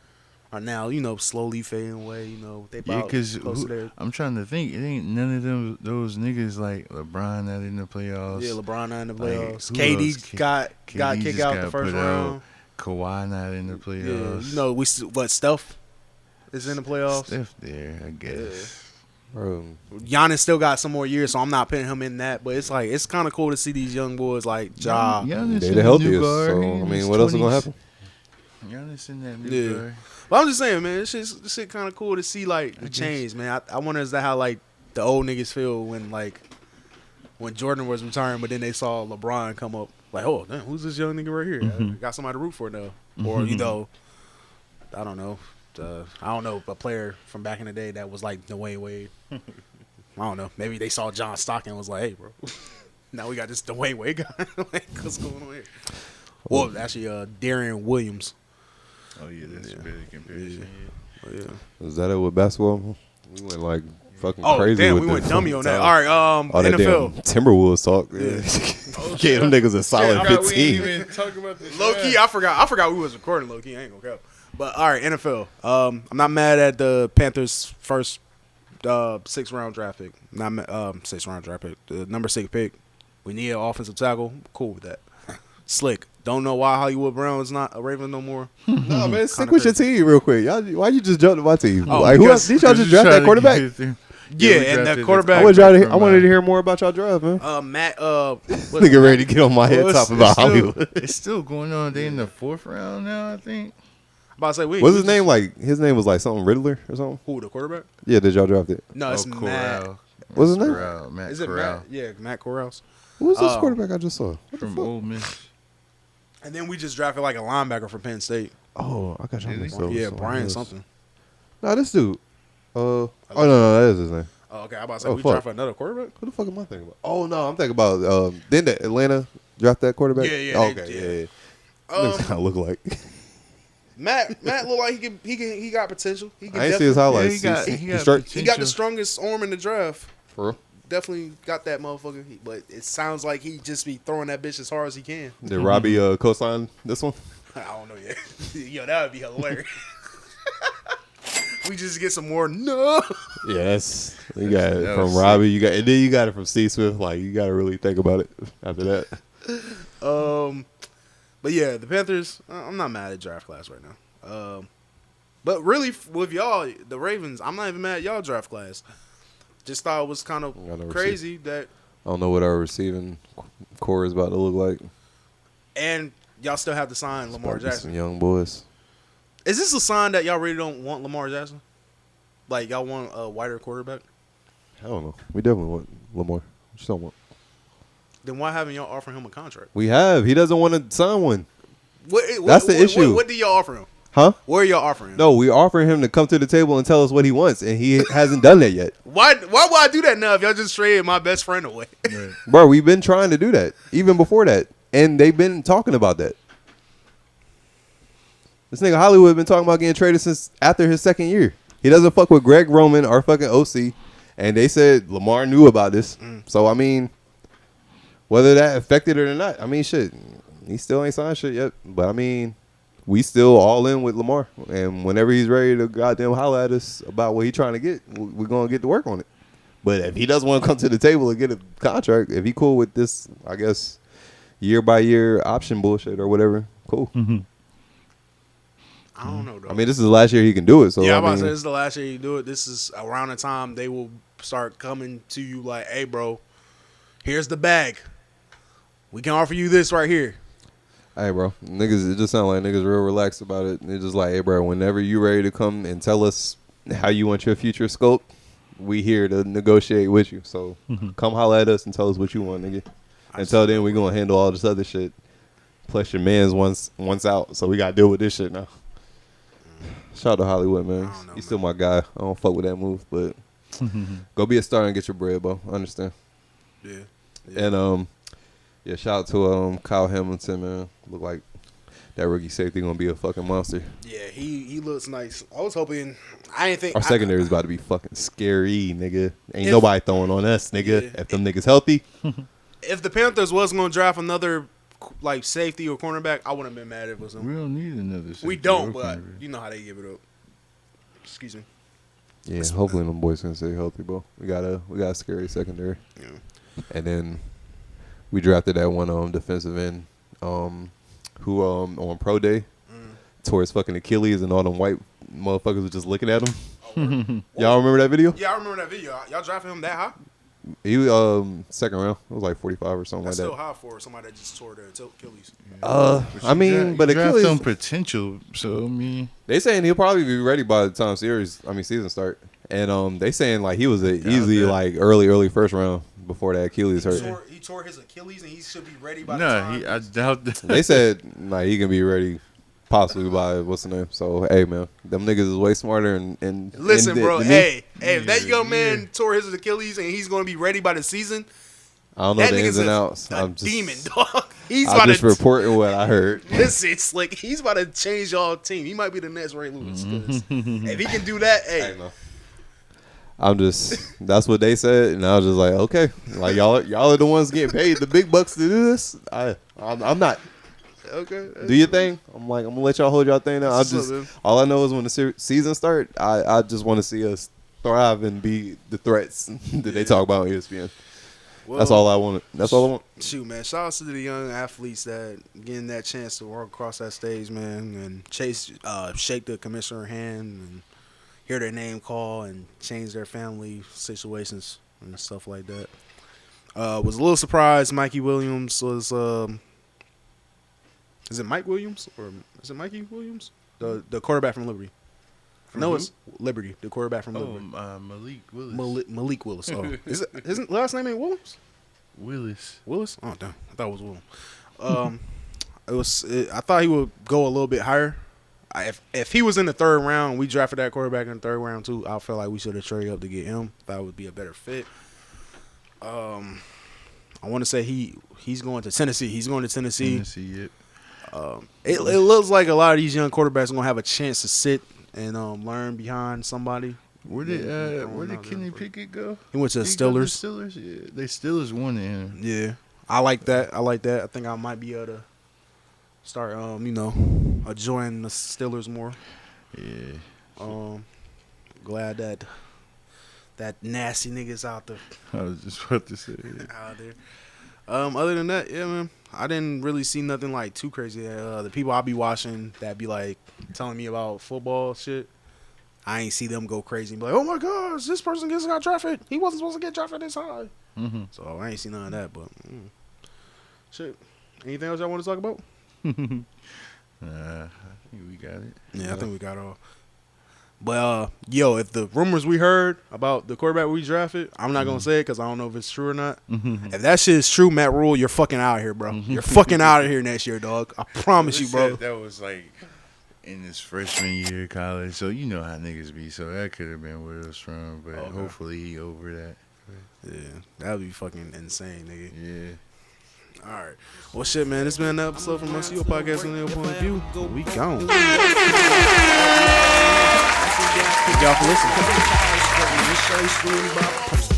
are now slowly fading away. They Yeah, about because close to their I'm trying to think. It ain't none of those niggas like LeBron not in the playoffs. yeah LeBron not in the Like, playoffs. who KD else? got KD kicked just out got the first put out. round. Kawhi not in the playoffs. Yeah, Steph is in the playoffs. Steph there, I guess. bro, Giannis still got some more years, so I'm not putting him in that. But it's like it's kind of cool to see these young boys like Ja. Giannis they're in the new healthiest. guard. So He I in mean, his what else is gonna 20s. happen? Giannis in that new Yeah. guard. But I'm just saying, man, this shit kind of cool to see like the change, man. I wonder is that how like the old niggas feel when Jordan was retiring, but then they saw LeBron come up. Like, oh, damn, who's this young nigga right here? I got somebody to root for now. Or I don't know. A player from back in the day that was like Dwayne Wade. I don't know. Maybe they saw John Stockton and was like, hey, bro, now we got this Dwayne Wade guy. Like, what's going on here? Well, actually, Darian Williams. Oh yeah, that's a better comparison. Oh, yeah. Was that it with basketball? We went like fucking Oh, crazy. damn, with we the went dummy on that. time. All right, All that NFL. damn Timberwolves talk. Yeah. Gave them niggas a solid 15. Low key, I forgot we was recording. Low key, I ain't gonna go. But all right, NFL. I'm not mad at the Panthers' first 6th round draft pick. Not 6th round draft pick. The number 6 pick. We need an offensive tackle. Cool with that. Slick. Don't know why Hollywood Brown is not a Raven no more. No, man, stick with your team real quick. Y'all, why you just jump to my team? Oh, like, who else? Did y'all just draft that quarterback? Yeah, and that quarterback. I wanted to hear more about y'all draft, man. Matt. Nigga ready to get on my head top about Hollywood. It's still going on. They in the 4th round now, I think. About to say, what's his name? Like his name was like something Riddler or something. Who, the quarterback? Yeah, did y'all draft it? No, it's Matt. What's his name? Matt Is it Corral. Matt? Yeah, Matt Corrals. Who was this quarterback I just saw? What From Ole Miss. And then we just drafted like a linebacker from Penn State. Oh, I got you. Yeah, Brian something. No, this dude. Oh no, that is his name. Oh, okay. I'm about to say we drafted another quarterback. Who the fuck am I thinking about? Oh no, I'm thinking about didn't the Atlanta draft that quarterback? Yeah. Oh, okay, yeah. Looks kind of look like. Matt look like he got potential. He can I ain't see his highlights. Yeah, he got the strongest arm in the draft. For real? Definitely got that motherfucker. But it sounds like he just be throwing that bitch as hard as he can. Did Robbie co-sign this one? I don't know yet. Yo, that would be hilarious. We just get some more. No. Yes, you got it from Robbie. You got, and then you got it from C Swift. Like you got to really think about it after that. But yeah, the Panthers. I'm not mad at draft class right now. But really, with y'all, the Ravens, I'm not even mad at y'all draft class. Just thought it was kind of crazy that. I don't know what our receiving core is about to look like. And y'all still have to sign Lamar Jackson. Some young boys. Is this a sign that y'all really don't want Lamar Jackson? Like y'all want a wider quarterback? I don't know. We definitely want Lamar. We just don't want. Then why haven't y'all offered him a contract? We have. He doesn't want to sign one. That's the issue. What do y'all offer him? Huh? Where are y'all offering him? No, we offering him to come to the table and tell us what he wants, and he hasn't done that yet. Why would I do that now if y'all just traded my best friend away? Bro, we've been trying to do that even before that, and they've been talking about that. This nigga Hollywood been talking about getting traded since after his 2nd year. He doesn't fuck with Greg Roman, our fucking OC, and they said Lamar knew about this. So I mean, whether that affected it or not, I mean, shit, he still ain't signed shit yet. But I mean, we still all in with Lamar, and whenever he's ready to goddamn holler at us about what he's trying to get, we're gonna get to work on it. But if he doesn't want to come to the table and get a contract, if he cool with this, I guess year by year option bullshit or whatever, cool. I don't know though. I mean, this is the last year he can do it. So yeah, I I'm about to mean, say this is the last year you do it. This is around the time they will start coming to you like, hey, bro, here's the bag. We can offer you this right here. Hey, bro, niggas, it just sound like niggas real relaxed about it. It's just like, hey, bro, whenever you ready to come and tell us how you want your future scope, we here to negotiate with you. So come holler at us and tell us what you want, nigga. Until then, we gonna handle all this other shit. Plus your man's once out, so we gotta deal with this shit now. Shout out to Hollywood, man. He's still my guy. I don't fuck with that move, but go be a star and get your bread, bro. I understand. Yeah. And yeah, shout out to Kyle Hamilton, man. Look like that rookie safety gonna be a fucking monster. Yeah, he looks nice. I was hoping. I didn't think Our secondary is about to be fucking scary, nigga. Ain't If- nobody throwing on us, nigga. Yeah. If them niggas healthy, If the Panthers was going to draft another like safety or cornerback, I wouldn't have been mad if it was him. We don't need another safety. We don't, or but cornerback. you know how they give it up. Excuse me. yeah. Hopefully them boys can stay healthy, bro. We got a scary secondary. Yeah. And then we drafted that one defensive end, who on pro day tore his fucking Achilles, and all them white motherfuckers were just looking at him. Y'all remember that video? Yeah, I remember that video. Y'all drafted him that high? He was 2nd round. It was like 45 or something That's like still that. high for somebody that just tore their Achilles. I mean, but draft Achilles some potential. So I mean, they saying he'll probably be ready by the time season start. And they saying like he was easily like early first round before that Achilles hurt. He tore his Achilles and he should be ready by the no, time. I doubt that. They said like he can be ready possibly by what's the name. So hey man, them niggas is way smarter and Listen, and bro. than me. Hey, if that young man tore his Achilles and he's going to be ready by the season, I don't know That the ins nigga's and a outs. I'm just demon, dog. I'm just reporting what I heard. Listen, it's like he's about to change y'all team. He might be the next Ray Lewis. 'Cause if he can do that, hey. I'm just that's what they said, and I was just like, okay, like y'all are the ones getting paid the big bucks to do this. I'm not. Okay. Do your thing. I'm gonna let y'all hold y'all thing now. All I know is when the season start, I just want to see us thrive and be the threats that they talk about on ESPN. That's all I wanted. That's all I want. Shoot, man. Shout out to the young athletes that getting that chance to walk across that stage, man, and shake the commissioner's hand and hear their name call and change their family situations and stuff like that. Was a little surprised Mikey Williams was is it Mike Williams or is it Mikey Williams? The quarterback from Liberty. No, it's Liberty, the quarterback from Liberty. Malik Willis. Malik Willis. Oh, is it his last name ain't Williams? Willis. Oh, damn. I thought it was Williams. I thought he would go a little bit higher. If he was in the third round, we drafted that quarterback in the third round too. I feel like we should have traded up to get him. That would be a better fit. I want to say he's going to Tennessee. He's going to Tennessee. Yep. It looks like a lot of these young quarterbacks are gonna have a chance to sit and learn behind somebody. Where did Kenny Pickett go? He went to the Steelers. Yeah, they Steelers wanted him. Yeah, I like that. I think I might be able to start, enjoying the Steelers more. Yeah. Glad that nasty nigga's out there. I was just about to say out there. Other than that, yeah, man, I didn't really see nothing like too crazy. The people I be watching that be like telling me about football shit, I ain't see them go crazy and be like, oh my gosh, this person just got drafted. He wasn't supposed to get drafted this high. Mm-hmm. So I ain't seen none of that. But shit, anything else y'all want to talk about? I think we got it. Yeah, I think we got all. But if the rumors we heard about the quarterback we drafted, I'm not gonna say it because I don't know if it's true or not. If that shit is true, Matt Rule, you're fucking out of here, bro. You're fucking out of here next year, dog. I promise you, bro. That was like in his freshman year of college, so you know how niggas be. So that could have been where it was from, but hopefully he over that. Yeah, that would be fucking insane, nigga. Yeah. All right. Well, shit, man. This been an episode from Us Your Podcast from their point of view. We gone. Thank y'all for listening.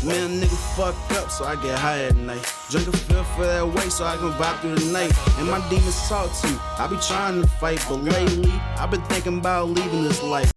Man, nigga fucked up, so I get high at night. Drink a fifth for that weight, so I can vibe through the night. And my demons talk to. I be trying to fight, but lately, I've been thinking about leaving this life.